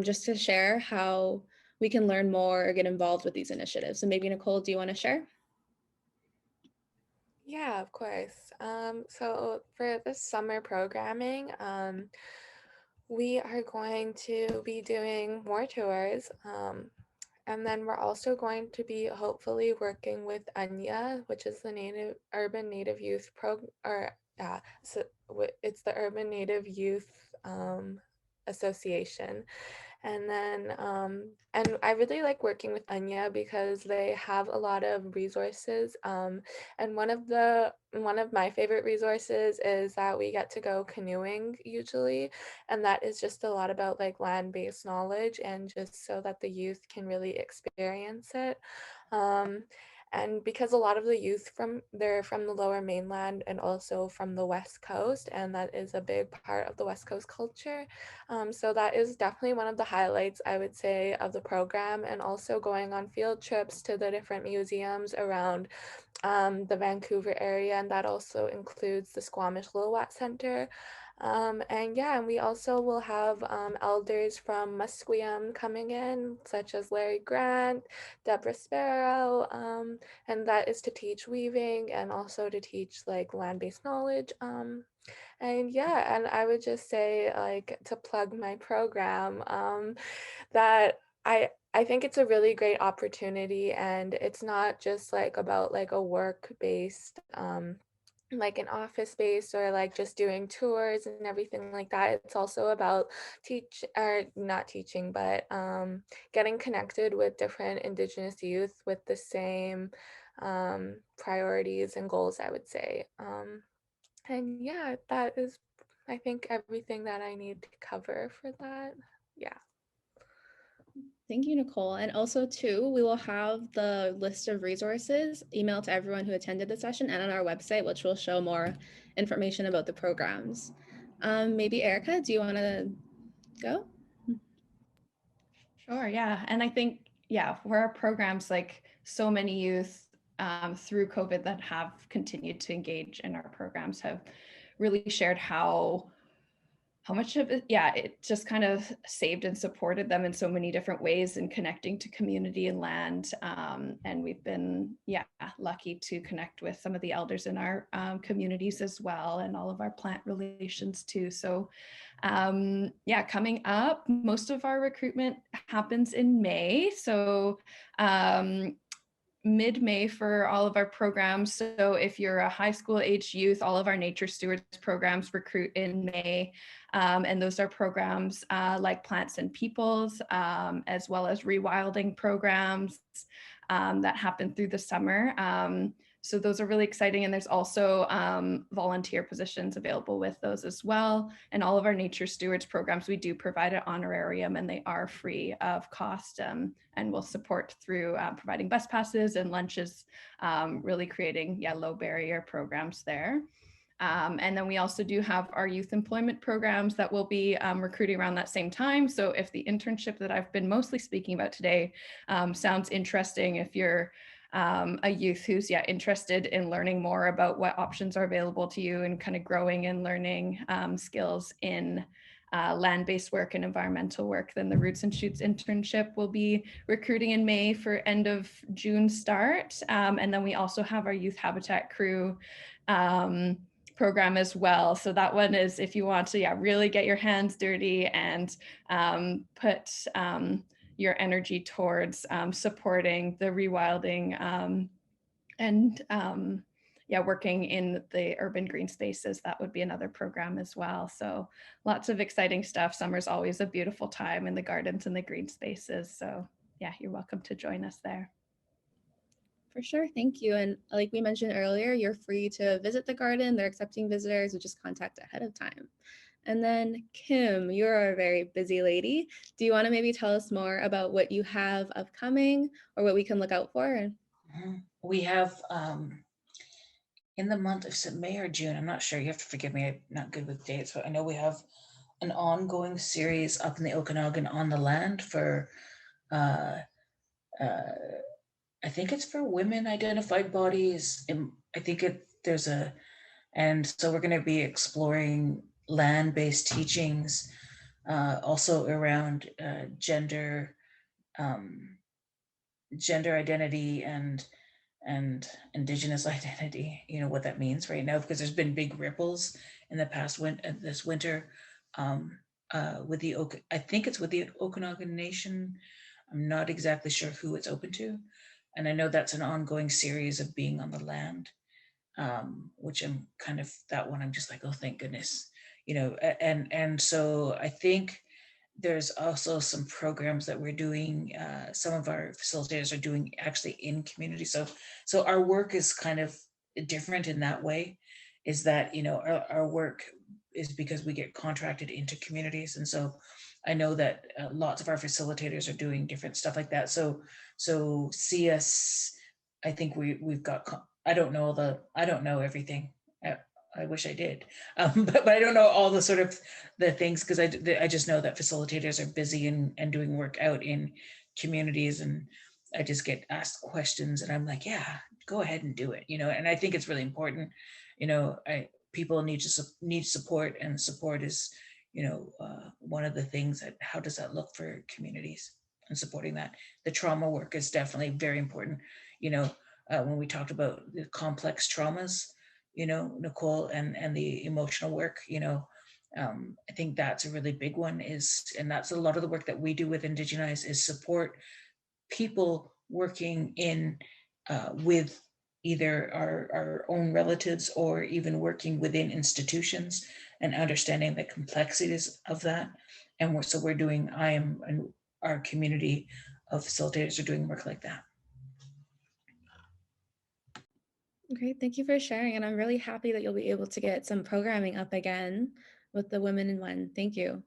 A: just to share how we can learn more or get involved with these initiatives. So maybe Nicole, do you want to share?
D: Yeah, of course. So for the summer programming, We are going to be doing more tours. And then we're also going to be hopefully working with IndigeneYEZ, which is the Urban Native Youth it's the Urban Native Youth Association. And then, and I really like working with IndigeneYEZ because they have a lot of resources. And one of my favorite resources is that we get to go canoeing usually, and that is just a lot about like land-based knowledge and just so that the youth can really experience it. Um, and because a lot of the youth they're from the lower mainland and also from the West Coast, and that is a big part of the West Coast culture. So that is definitely one of the highlights, I would say, of the program, and also going on field trips to the different museums around the Vancouver area, and that also includes the Squamish Lilwat Center. And yeah, and we also will have elders from Musqueam coming in, such as Larry Grant, Deborah Sparrow, and that is to teach weaving and also to teach like land-based knowledge. And yeah, and I would just say, like, to plug my program, that I think it's a really great opportunity, and it's not just like about like a work-based like an office space or like just doing tours and everything like that. It's also about not teaching, but getting connected with different Indigenous youth with the same priorities and goals, I would say. And yeah, that is, I think, everything that I need to cover for that. Yeah.
A: Thank you, Nicole. And also too, we will have the list of resources emailed to everyone who attended the session and on our website, which will show more information about the programs. Maybe Erica, do you want to go?
B: Sure, yeah. And I think, yeah, for our programs, like so many youth through COVID that have continued to engage in our programs have really shared how much of it, yeah, it just kind of saved and supported them in so many different ways in connecting to community and land. And we've been, yeah, lucky to connect with some of the elders in our communities as well, and all of our plant relations too. So yeah, coming up, most of our recruitment happens in May. So mid-May for all of our programs. So if you're a high school age youth, all of our Nature Stewards programs recruit in May. And those are programs like Plants and Peoples, as well as rewilding programs that happen through the summer. So those are really exciting. And there's also volunteer positions available with those as well. And all of our Nature Stewards programs, we do provide an honorarium, and they are free of cost, and will support through providing bus passes and lunches, really creating low barrier programs there. And then we also do have our youth employment programs that will be recruiting around that same time. So if the internship that I've been mostly speaking about today sounds interesting, if you're a youth who's interested in learning more about what options are available to you and kind of growing and learning skills in land-based work and environmental work, then the Roots and Shoots internship will be recruiting in May for end of June start. And then we also have our youth habitat crew program as well. So that one is if you want to really get your hands dirty and put your energy towards supporting the rewilding and working in the urban green spaces. That would be another program as well. So lots of exciting stuff. Summer's always a beautiful time in the gardens and the green spaces. So yeah, you're welcome to join us there.
A: For sure, thank you. And like we mentioned earlier, you're free to visit the garden. They're accepting visitors, so just contact ahead of time. And then Kim, you're a very busy lady. Do you want to maybe tell us more about what you have upcoming or what we can look out for?
C: We have in the month of May or June, I'm not sure, you have to forgive me, I'm not good with dates, but I know we have an ongoing series up in the Okanagan on the land for I think it's for women identified bodies. I think and so we're going to be exploring land-based teachings, also around gender identity and Indigenous identity, what that means right now, because there's been big ripples in the past this winter with the I think it's with the Okanagan Nation. I'm not exactly sure who it's open to, and I know that's an ongoing series of being on the land, which I'm kind of, that one I'm just like, oh, thank goodness, and so I think there's also some programs that we're doing. Some of our facilitators are doing actually in community. So our work is kind of different in that way, is that, our work is because we get contracted into communities. And so I know that lots of our facilitators are doing different stuff like that. So CS, I think we've got, I don't know everything. I wish I did, but I don't know all the sort of the things, because I just know that facilitators are busy and doing work out in communities, and I just get asked questions and I'm like, yeah, go ahead and do it, and I think it's really important. People need support, and support is, one of the things that, how does that look for communities and supporting that. The trauma work is definitely very important. When we talked about the complex traumas, Nicole, and the emotional work, I think that's a really big one, and that's a lot of the work that we do with IndigenEYEZ, is support people working in with either our own relatives, or even working within institutions, and understanding the complexities of that. And we're doing, our community of facilitators are doing work like that.
A: Great, thank you for sharing. And I'm really happy that you'll be able to get some programming up again with the Women in One. Thank you.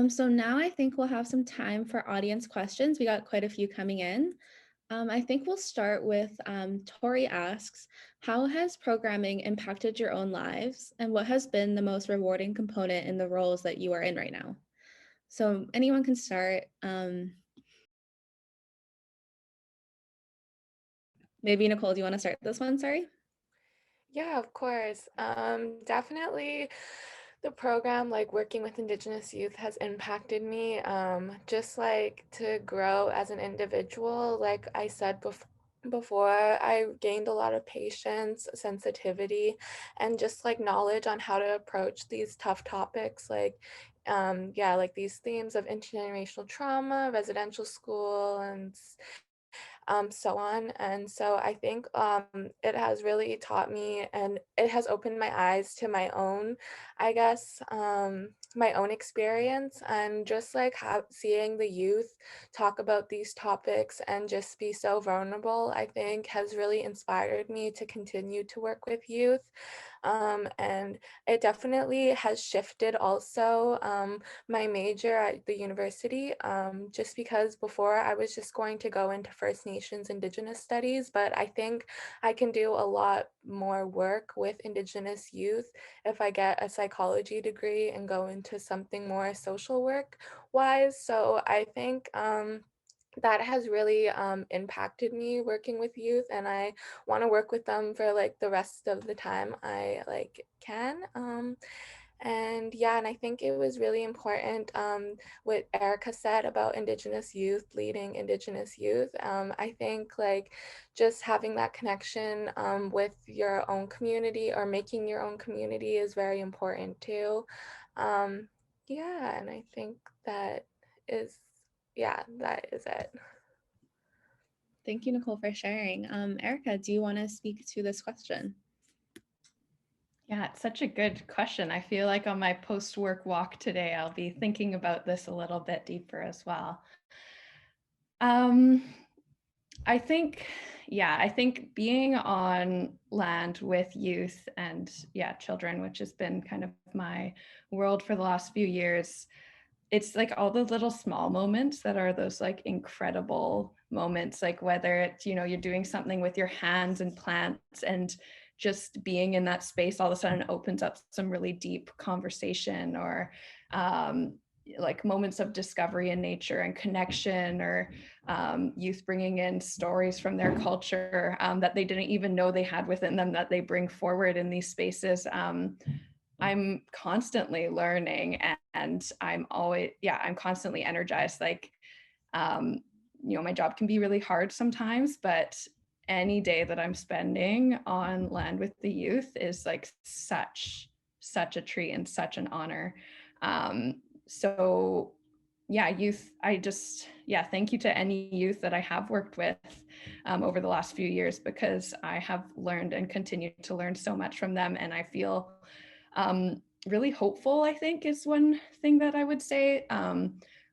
A: So now I think we'll have some time for audience questions. We got quite a few coming in. I think we'll start with Tori asks, how has programming impacted your own lives, and what has been the most rewarding component in the roles that you are in right now? So anyone can start. Maybe Nicole, do you want to start this one? Sorry.
D: Yeah, of course. Definitely the program, like working with Indigenous youth, has impacted me, just like to grow as an individual. Like I said before, I gained a lot of patience, sensitivity, and just like knowledge on how to approach these tough topics, like yeah, like these themes of intergenerational trauma, residential school, and so on. And so I think it has really taught me, and it has opened my eyes to my own, I guess, my own experience, and just like seeing the youth talk about these topics and just be so vulnerable, I think has really inspired me to continue to work with youth. And it definitely has shifted also my major at the university, just because before I was just going to go into First Nations Indigenous studies, but I think I can do a lot more work with Indigenous youth if I get a psychology degree and go into something more social work wise. So I think that has really impacted me working with youth, and I want to work with them for like the rest of the time I like can. And yeah, and I think it was really important what Erica said about Indigenous youth leading Indigenous youth. I think like just having that connection with your own community, or making your own community, is very important too. Yeah, and I think that is, yeah, that is it.
A: Thank you, Nicole, for sharing. Erica, do you want to speak to this question?
B: Yeah, it's such a good question. I feel like on my post-work walk today, I'll be thinking about this a little bit deeper as well. I think being on land with youth and children, which has been kind of my world for the last few years, it's like all the little small moments that are those like incredible moments, like whether it's, you're doing something with your hands and plants, and just being in that space all of a sudden opens up some really deep conversation, or like moments of discovery in nature and connection, or youth bringing in stories from their culture that they didn't even know they had within them, that they bring forward in these spaces. I'm constantly learning, and I'm constantly energized. Like, my job can be really hard sometimes, but any day that I'm spending on land with the youth is like such a treat and such an honor. So yeah, youth, thank you to any youth that I have worked with over the last few years, because I have learned and continue to learn so much from them. And I feel really hopeful, I think is one thing that I would say,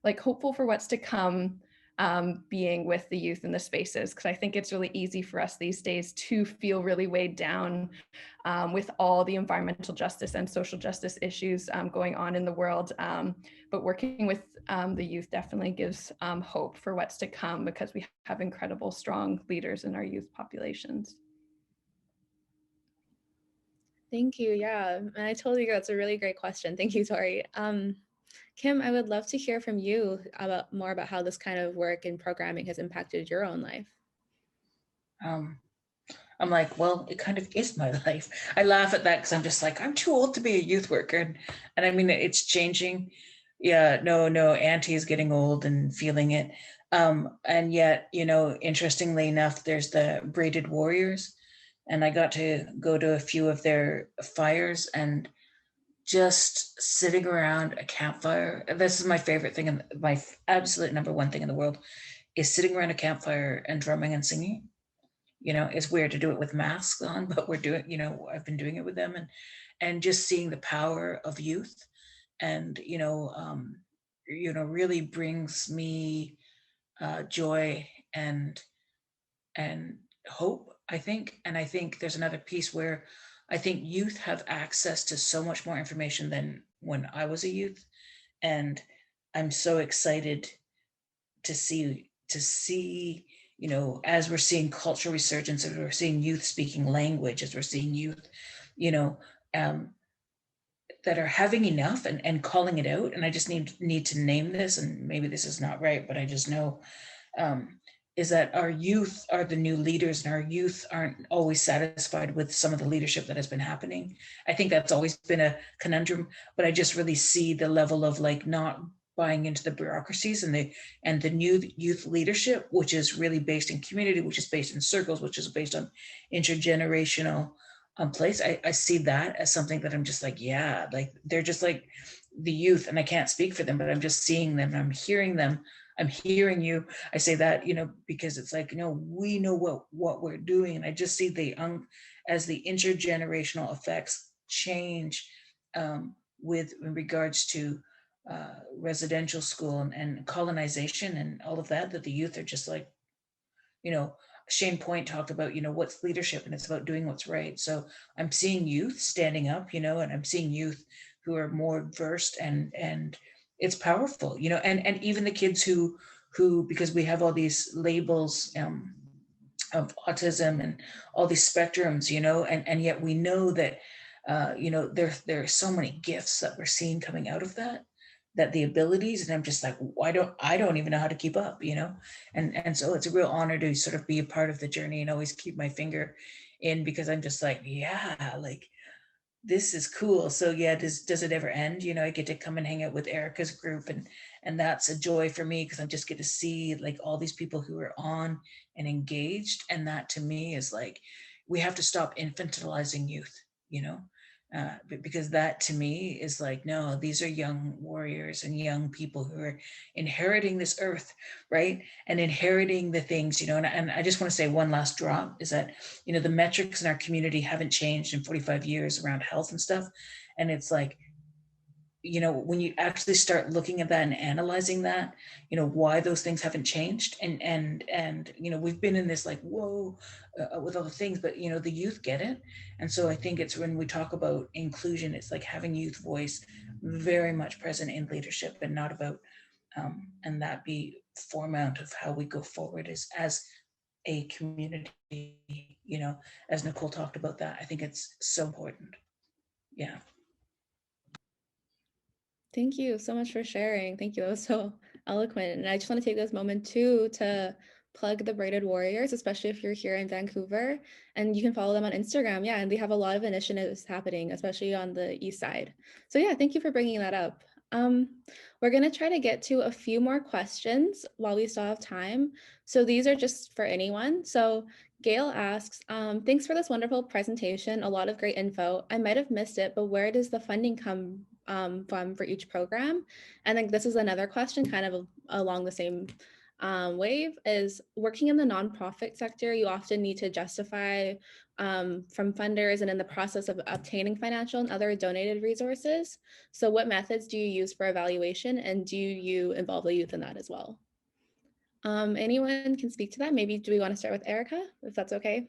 B: like hopeful for what's to come, being with the youth in the spaces, because I think it's really easy for us these days to feel really weighed down with all the environmental justice and social justice issues going on in the world. But working with the youth definitely gives hope for what's to come, because we have incredible, strong leaders in our youth populations.
A: Thank you. Yeah, and I totally agree. That's a really great question. Thank you, Tori. Kim, I would love to hear from you about more about how this kind of work and programming has impacted your own life.
C: I'm like, well, it kind of is my life. I laugh at that because I'm just like, I'm too old to be a youth worker. And I mean, it's changing. Yeah, no, Auntie is getting old and feeling it. And yet, you know, interestingly enough, there's the Braided Warriors. And I got to go to a few of their fires, and just sitting around a campfire. This is my favorite thing, and my absolute number one thing in the world is sitting around a campfire and drumming and singing. You know, it's weird to do it with masks on, but we're doing, you know, I've been doing it with them, and just seeing the power of youth, and really brings me joy and hope, I think. And I think there's another piece where I think youth have access to so much more information than when I was a youth, and I'm so excited to see, you know, as we're seeing cultural resurgence, as we're seeing youth speaking language, as we're seeing youth, you know, that are having enough and calling it out. And I just need to name this, and maybe this is not right, but I just know is that our youth are the new leaders, and our youth aren't always satisfied with some of the leadership that has been happening. I think that's always been a conundrum, but I just really see the level of like not buying into the bureaucracies and the new youth leadership, which is really based in community, which is based in circles, which is based on intergenerational place. I see that as something that I'm just like, yeah, like they're just like the youth, and I can't speak for them, but I'm just seeing them, I'm hearing them. I'm hearing you. I say that, you know, because it's like, you know, we know what we're doing. And I just see as the intergenerational effects change with in regards to residential school and colonization and all of that the youth are just like, you know, Shane Point talked about, you know, what's leadership, and it's about doing what's right. So I'm seeing youth standing up, you know, and I'm seeing youth who are more versed, and it's powerful, you know, and even the kids who because we have all these labels of autism and all these spectrums, you know, and yet we know that you know, there are so many gifts that we're seeing coming out of that the abilities, and I'm just like, I don't even know how to keep up, you know. And so it's a real honor to sort of be a part of the journey and always keep my finger in, because I'm just like, yeah, like this is cool. So yeah, does it ever end? You know, I get to come and hang out with Erica's group, and that's a joy for me, because I just get to see like all these people who are on and engaged, and that to me is like, we have to stop infantilizing youth, you know. Because that to me is like, no, these are young warriors and young people who are inheriting this earth, right? And inheriting the things, you know. And I just want to say one last drop is that, you know, the metrics in our community haven't changed in 45 years around health and stuff. And it's like, you know, when you actually start looking at that and analyzing that, you know, why those things haven't changed, and you know, we've been in this like, whoa, with all the things, but you know, the youth get it. And so I think it's when we talk about inclusion, it's like having youth voice very much present in leadership, and not about and that be foremount of how we go forward as a community, you know, as Nicole talked about that. I think it's so important. Yeah.
A: Thank you so much for sharing. Thank you. That was so eloquent. And I just want to take this moment too to plug the Braided Warriors, especially if you're here in Vancouver, and you can follow them on Instagram. Yeah, and they have a lot of initiatives happening, especially on the east side. So yeah, thank you for bringing that up. We're going to try to get to a few more questions while we still have time. So these are just for anyone. So Gail asks, thanks for this wonderful presentation. A lot of great info. I might have missed it, but where does the funding come fund for each program. And then this is another question kind of along the same wave is working in the nonprofit sector, you often need to justify from funders and in the process of obtaining financial and other donated resources. So what methods do you use for evaluation, and do you involve the youth in that as well? Anyone can speak to that. Maybe do we want to start with Erica, if that's okay?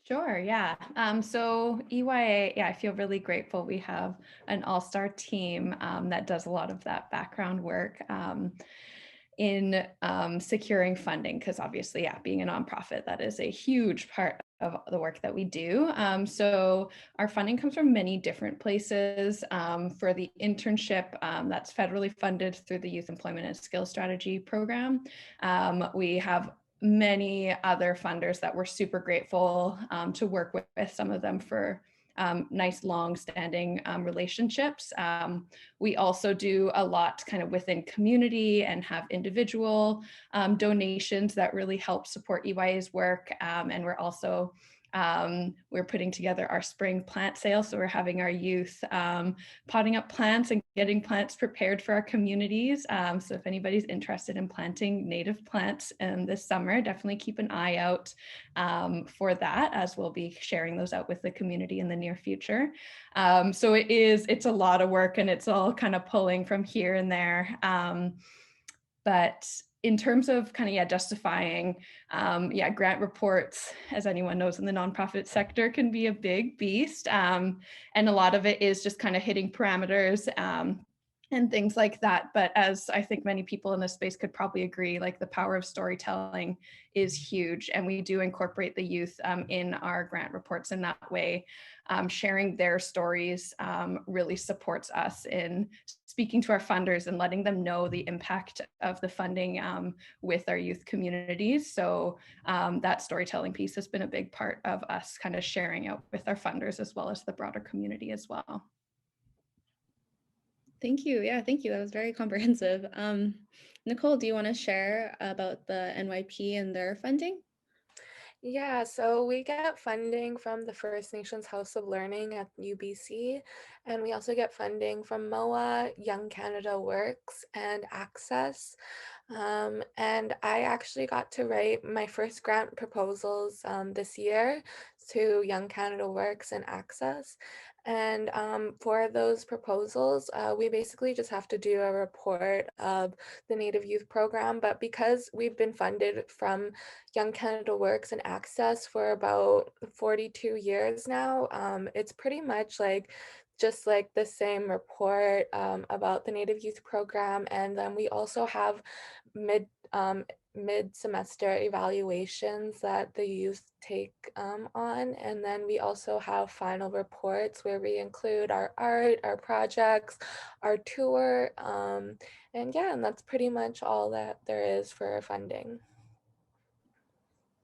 B: Sure, yeah. So EYA, yeah, I feel really grateful. We have an all-star team that does a lot of that background work in securing funding, because obviously, yeah, being a nonprofit, that is a huge part of the work that we do. So our funding comes from many different places. For the internship, that's federally funded through the Youth Employment and Skills Strategy program. We have many other funders that we're super grateful to work with, some of them for nice long-standing relationships. We also do a lot kind of within community and have individual donations that really help support EYE's work. And we're also we're putting together our spring plant sale. So we're having our youth potting up plants and getting plants prepared for our communities. So if anybody's interested in planting native plants this summer, definitely keep an eye out for that, as we'll be sharing those out with the community in the near future. So it's a lot of work, and it's all kind of pulling from here and there. But in terms of kind of, justifying, grant reports, as anyone knows in the nonprofit sector, can be a big beast. And a lot of it is just kind of hitting parameters and things like that. But as I think many people in this space could probably agree, like the power of storytelling is huge. And we do incorporate the youth in our grant reports in that way. Sharing their stories really supports us in speaking to our funders and letting them know the impact of the funding with our youth communities. So that storytelling piece has been a big part of us kind of sharing out with our funders as well as the broader community as well.
A: Thank you. Yeah, thank you. That was very comprehensive. Nicole, do you want to share about the NYP and their funding?
D: Yeah, so we get funding from the First Nations House of Learning at UBC, and we also get funding from MOA, Young Canada Works, and Access. And I actually got to write my first grant proposals this year to Young Canada Works and Access. And for those proposals, we basically just have to do a report of the Native Youth Program. But because we've been funded from Young Canada Works and Access for about 42 years now, it's pretty much like just like the same report about the Native Youth Program. And then we also have mid-semester evaluations that the youth take on. And then we also have final reports where we include our art, our projects, our tour. And that's pretty much all that there is for funding.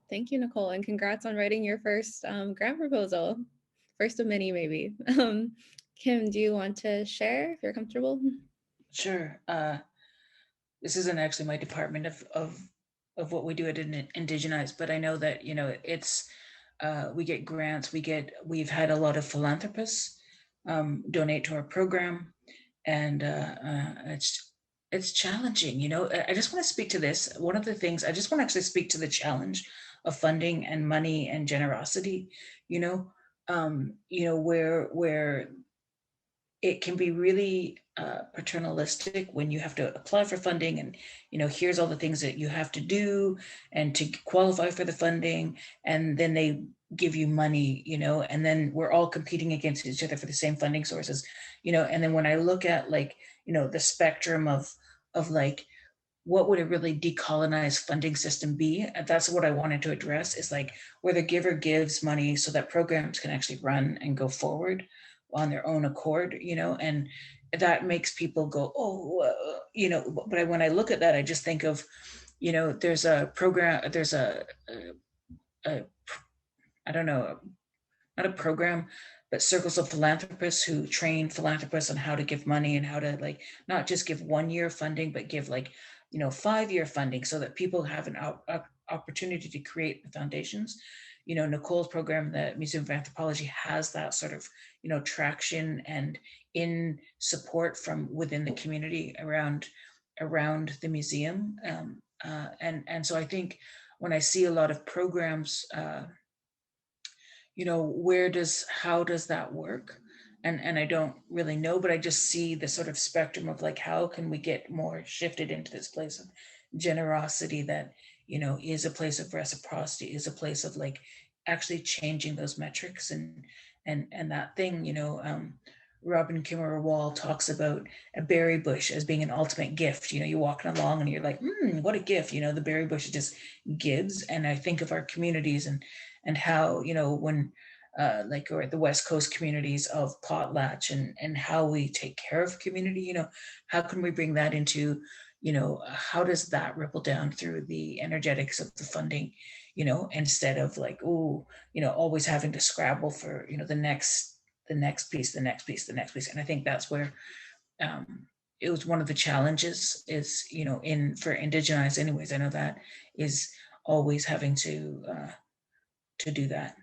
A: Thank you, Nicole, and congrats on writing your first grant proposal. First of many, maybe. Kim, do you want to share if you're comfortable?
C: Sure. This isn't actually my department of what we do at IndigenEYEZ, but I know that, it's, we get grants, we've had a lot of philanthropists donate to our program, and it's challenging, I just want to speak to this. One of the things, I just want to actually speak to the challenge of funding and money and generosity, where it can be really paternalistic when you have to apply for funding and, here's all the things that you have to do and to qualify for the funding, and then they give you money, and then we're all competing against each other for the same funding sources, and then when I look at the spectrum of what would a really decolonized funding system be? And that's what I wanted to address, is where the giver gives money so that programs can actually run and go forward on their own accord, and that makes people go, but when I look at that, I just think of, there's a program, there's I don't know, not a program, but circles of philanthropists who train philanthropists on how to give money and how to not just give 1 year funding, but give 5-year funding so that people have an opportunity to create the foundations. Nicole's program, the Museum of Anthropology, has that sort of, traction and in support from within the community around the museum. And so I think when I see a lot of programs, how does that work? And I don't really know, but I just see the sort of spectrum of like, how can we get more shifted into this place of generosity that, is a place of reciprocity, is a place of like actually changing those metrics and that thing, Robin Kimmerer Wall talks about a berry bush as being an ultimate gift. You're walking along and you're like, what a gift. The berry bush just gives. And I think of our communities and how, when like or the West Coast communities of Potlatch and how we take care of community, how can we bring that into, how does that ripple down through the energetics of the funding, instead of like, always having to scrabble for, the next piece. And I think that's where it was one of the challenges is, for Indigenize anyways, I know that is always having to do that.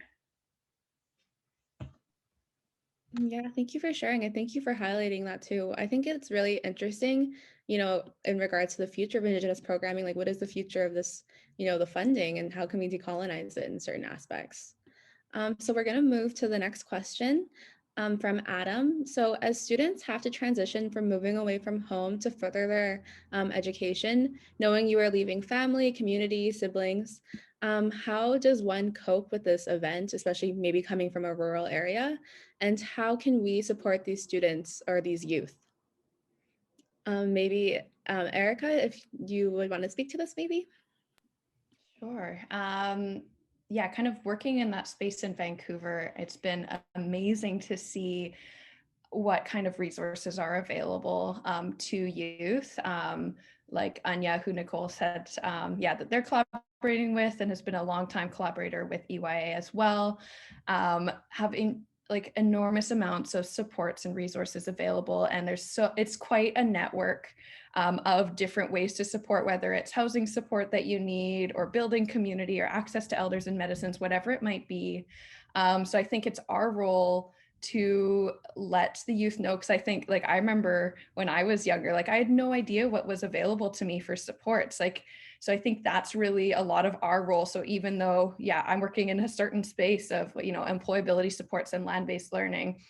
A: Yeah, thank you for sharing and thank you for highlighting that too. I think it's really interesting, in regards to the future of Indigenous programming, like what is the future of this, the funding and how can we decolonize it in certain aspects? So we're going to move to the next question from Adam. So as students have to transition from moving away from home to further their education, knowing you are leaving family, community, siblings, how does one cope with this event, especially maybe coming from a rural area? And how can we support these students or these youth? Maybe Erica, if you would want to speak to this, maybe?
B: Sure. Yeah, kind of working in that space in Vancouver, it's been amazing to see what kind of resources are available to youth. Like Anya, who Nicole said, that they're collaborating with and has been a longtime collaborator with EYE as well, having like enormous amounts of supports and resources available. And it's quite a network of different ways to support, whether it's housing support that you need or building community or access to elders and medicines, whatever it might be. So I think it's our role to let the youth know, because I think like I remember when I was younger, like I had no idea what was available to me for supports. So I think that's really a lot of our role. So even though, I'm working in a certain space of, employability supports and land-based learning,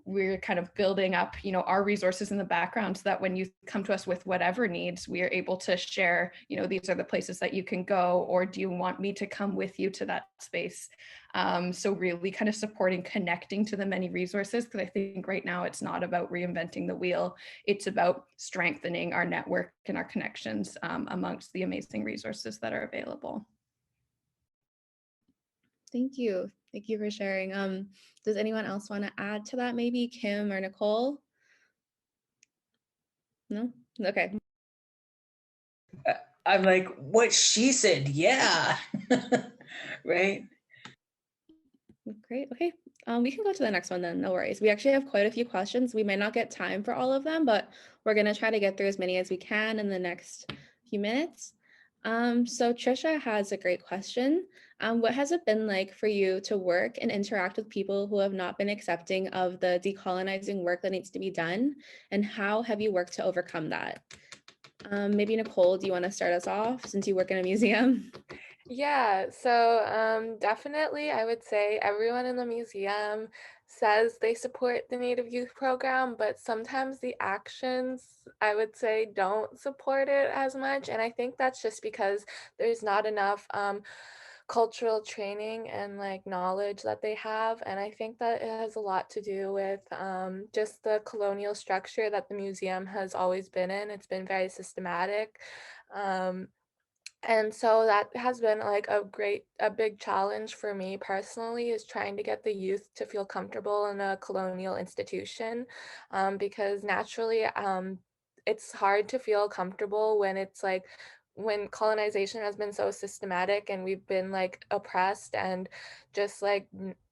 B: we're kind of building up, our resources in the background so that when you come to us with whatever needs, we are able to share, these are the places that you can go, or do you want me to come with you to that space? So really kind of supporting, connecting to the many resources, because I think right now it's not about reinventing the wheel. It's about strengthening our network and our connections amongst the amazing resources that are available.
A: Thank you. Thank you for sharing. Does anyone else want to add to that? Maybe Kim or Nicole? No? Okay.
C: I'm like, what she said, yeah. Right?
A: Great. Okay. We can go to the next one then, no worries. We actually have quite a few questions. We might not get time for all of them, but we're going to try to get through as many as we can in the next few minutes. So Trisha has a great question. What has it been like for you to work and interact with people who have not been accepting of the decolonizing work that needs to be done? And how have you worked to overcome that? Maybe Nicole, do you want to start us off since you work in a museum?
D: Yeah, so definitely I would say everyone in the museum says they support the Native Youth Program, but sometimes the actions, I would say, don't support it as much. And I think that's just because there's not enough cultural training and like knowledge that they have. And I think that it has a lot to do with just the colonial structure that the museum has always been in. It's been very systematic. And so that has been like a big challenge for me personally, is trying to get the youth to feel comfortable in a colonial institution, because naturally it's hard to feel comfortable when it's like, when colonization has been so systematic and we've been like oppressed and just like,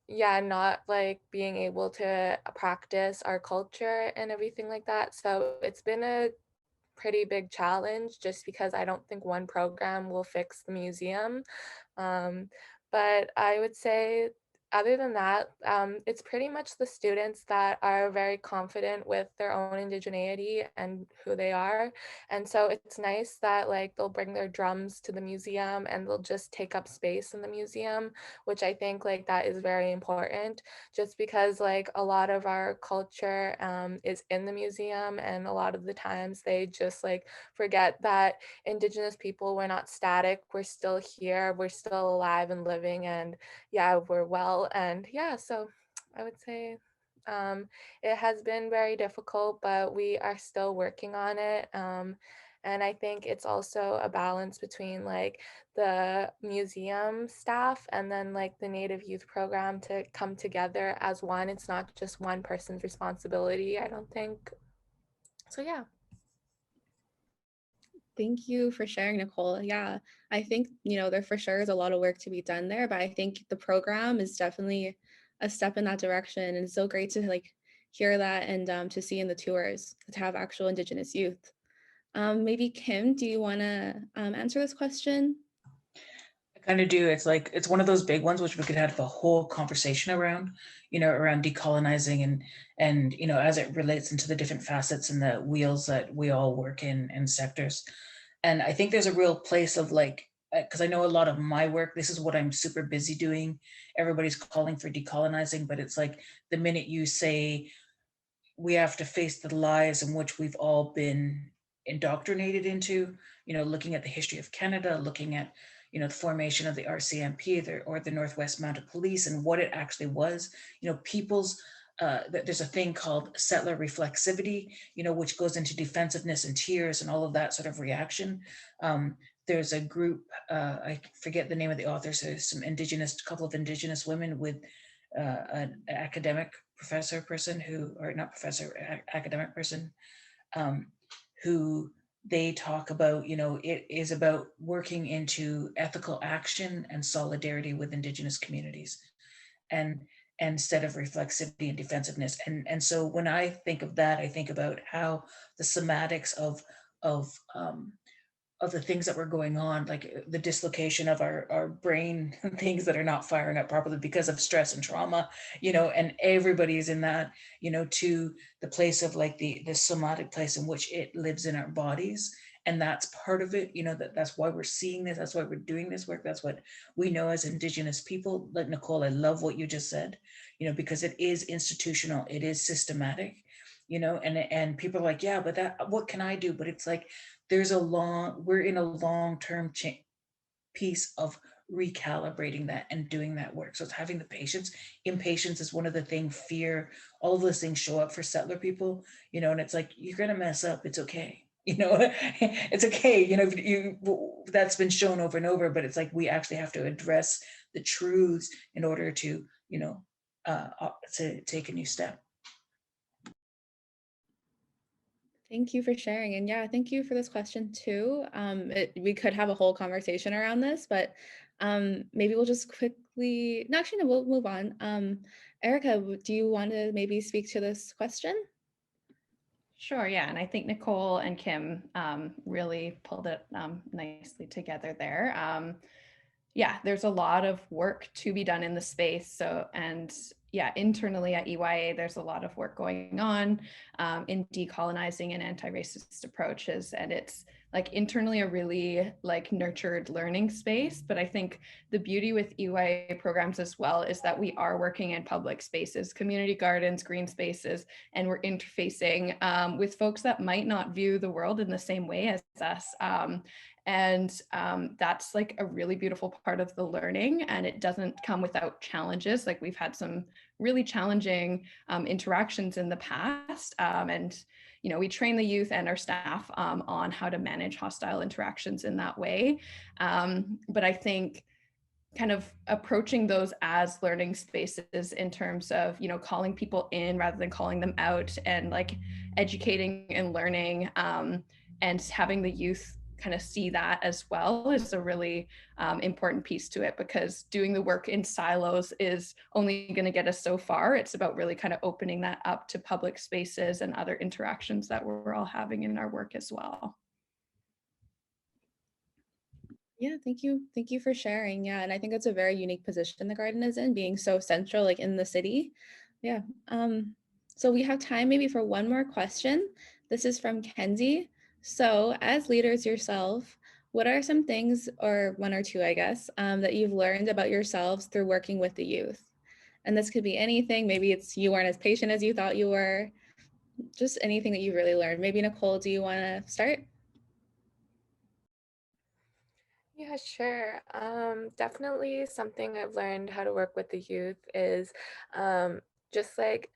D: not like being able to practice our culture and everything like that. So it's been a pretty big challenge, just because I don't think one program will fix the museum. But I would say, other than that, it's pretty much the students that are very confident with their own indigeneity and who they are. And so it's nice that like they'll bring their drums to the museum and they'll just take up space in the museum, which I think like that is very important, just because like a lot of our culture is in the museum, and a lot of the times they just like forget that Indigenous people, we're not static, we're still here, we're still alive and living, and yeah, we're well. And yeah, so I would say it has been very difficult, but we are still working on it. And I think it's also a balance between like the museum staff and then like the Native Youth Program to come together as one. It's not just one person's responsibility, I don't think. So yeah.
A: Thank you for sharing, Nicole. Yeah, I think, there for sure is a lot of work to be done there, but I think the program is definitely a step in that direction. And it's so great to like hear that and to see in the tours to have actual Indigenous youth. Maybe Kim, do you want to answer this question?
C: I kind of do. It's like, it's one of those big ones which we could have a whole conversation around, around decolonizing and as it relates into the different facets and the wheels that we all work in and sectors. And I think there's a real place of like, because I know a lot of my work, this is what I'm super busy doing. Everybody's calling for decolonizing, but it's like the minute you say we have to face the lies in which we've all been indoctrinated into, looking at the history of Canada, looking at, the formation of the RCMP or the Northwest Mounted Police and what it actually was, people's, there's a thing called settler reflexivity, which goes into defensiveness and tears and all of that sort of reaction. There's a group, I forget the name of the authors, there's some couple of Indigenous women with an academic professor person academic person, who they talk about, it is about working into ethical action and solidarity with Indigenous communities and instead of reflexivity and defensiveness. And so when I think of that, I think about how the somatics of the things that were going on, like the dislocation of our brain, things that are not firing up properly because of stress and trauma, and everybody's in that, to the place of like the somatic place in which it lives in our bodies. And that's part of it, that's why we're seeing this, that's why we're doing this work, that's what we know as Indigenous people. Like Nicole, I love what you just said, because it is institutional, it is systematic, and people are like, yeah, but what can I do? But it's like, we're in a long-term piece of recalibrating that and doing that work. So it's having the patience. Impatience is one of the things, fear, all of those things show up for settler people, and it's like, you're going to mess up. It's okay. It's okay. That's been shown over and over, but it's like, we actually have to address the truths in order to, to take a new step.
A: Thank you for sharing. And yeah, thank you for this question too. We could have a whole conversation around this, but maybe we'll just quickly, no, actually, no, we'll move on. Erica, do you want to maybe speak to this question?
B: Sure, yeah, and I think Nicole and Kim really pulled it nicely together there. Yeah, there's a lot of work to be done in the space. So, and yeah, internally at EYA, there's a lot of work going on in decolonizing and anti-racist approaches. And it's like internally a really like nurtured learning space. But I think the beauty with EYA programs as well is that we are working in public spaces, community gardens, green spaces, and we're interfacing with folks that might not view the world in the same way as us. And that's like a really beautiful part of the learning, and it doesn't come without challenges. Like we've had some really challenging interactions in the past, and we train the youth and our staff on how to manage hostile interactions in that way. But I think kind of approaching those as learning spaces in terms of, calling people in rather than calling them out, and like educating and learning and having the youth kind of see that as well is a really important piece to it, because doing the work in silos is only going to get us so far. It's about really kind of opening that up to public spaces and other interactions that we're all having in our work as well.
A: Yeah, thank you. Thank you for sharing. Yeah, and I think it's a very unique position the garden is in, being so central, like in the city. Yeah. So we have time maybe for one more question. This is from Kenzie. So as leaders yourself, what are some things, or one or two, I guess, that you've learned about yourselves through working with the youth? And this could be anything. Maybe it's you weren't as patient as you thought you were, just anything that you really learned. Maybe Nicole, do you want to start?
D: Yeah, sure. Definitely something I've learned how to work with the youth is just like,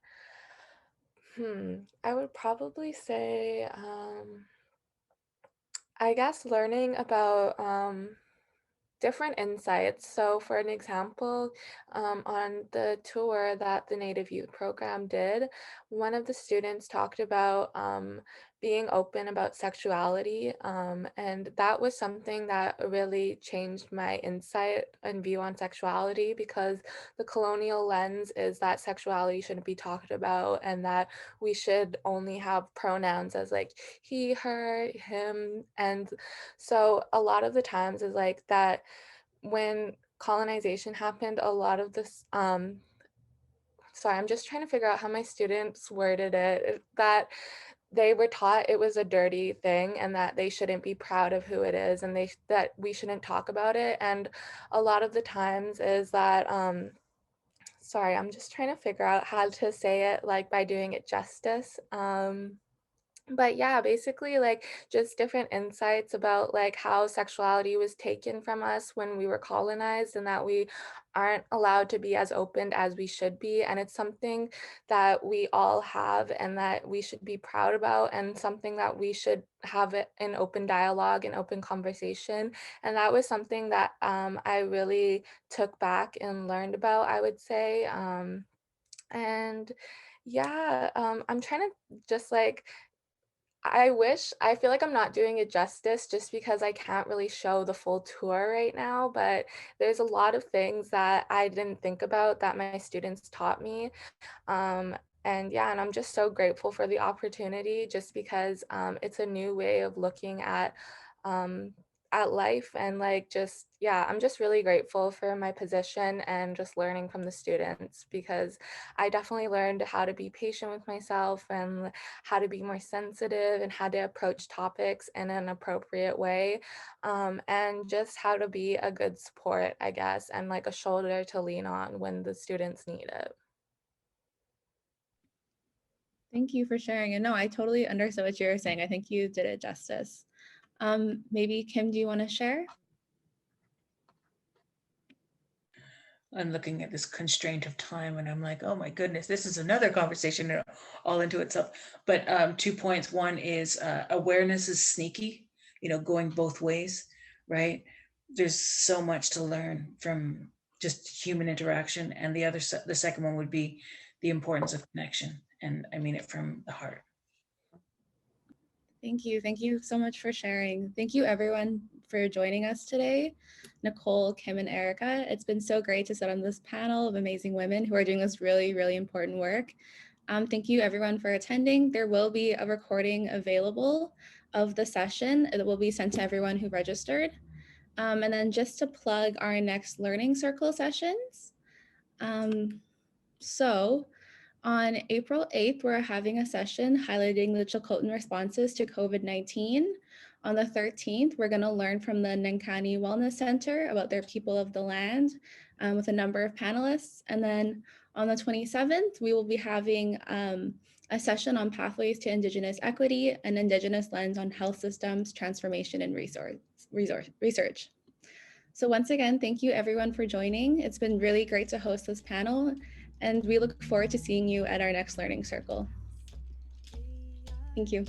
D: I would probably say, I guess learning about different insights. So, for an example, on the tour that the Native Youth Program did, one of the students talked about being open about sexuality. And that was something that really changed my insight and view on sexuality, because the colonial lens is that sexuality shouldn't be talked about and that we should only have pronouns as like he, her, him. And so a lot of the times is like that when colonization happened, a lot of this, sorry, I'm just trying to figure out how my students worded it, that they were taught it was a dirty thing and that they shouldn't be proud of who it is, and that we shouldn't talk about it. And a lot of the times is that, sorry, I'm just trying to figure out how to say it like by doing it justice. But yeah, basically like just different insights about like how sexuality was taken from us when we were colonized, and that we aren't allowed to be as open as we should be. And it's something that we all have and that we should be proud about, and something that we should have it in open dialogue and open conversation. And that was something that I really took back and learned about, I would say. And yeah, I'm trying to just like, I feel like I'm not doing it justice just because I can't really show the full tour right now, but there's a lot of things that I didn't think about that my students taught me. And yeah, and I'm just so grateful for the opportunity, just because it's a new way of looking um, at life. And like just yeah, I'm just really grateful for my position and just learning from the students, because I definitely learned how to be patient with myself and how to be more sensitive and how to approach topics in an appropriate way, and just how to be a good support, I guess, and like a shoulder to lean on when the students need it.
A: Thank you for sharing. And no, I totally understood what you were saying. I think you did it justice. Maybe Kim, do you want to share?
C: I'm looking at this constraint of time and I'm like, oh my goodness, this is another conversation all into itself. But 2 points. One is awareness is sneaky, going both ways, right? There's so much to learn from just human interaction. And the second one would be the importance of connection. And I mean it from the heart.
A: Thank you. Thank you so much for sharing. Thank you everyone for joining us today. Nicole, Kim, and Erica, it's been so great to sit on this panel of amazing women who are doing this really, really important work. Thank you everyone for attending. There will be a recording available of the session that will be sent to everyone who registered. And then just to plug our next learning circle sessions. So on April 8th, we're having a session highlighting the Chilcotin responses to COVID-19. On the 13th, we're going to learn from the Nankani Wellness Center about their people of the land with a number of panelists. And then on the 27th, we will be having a session on pathways to Indigenous equity and Indigenous lens on health systems, transformation, and research. So once again, thank you everyone for joining. It's been really great to host this panel, and we look forward to seeing you at our next learning circle. Thank you.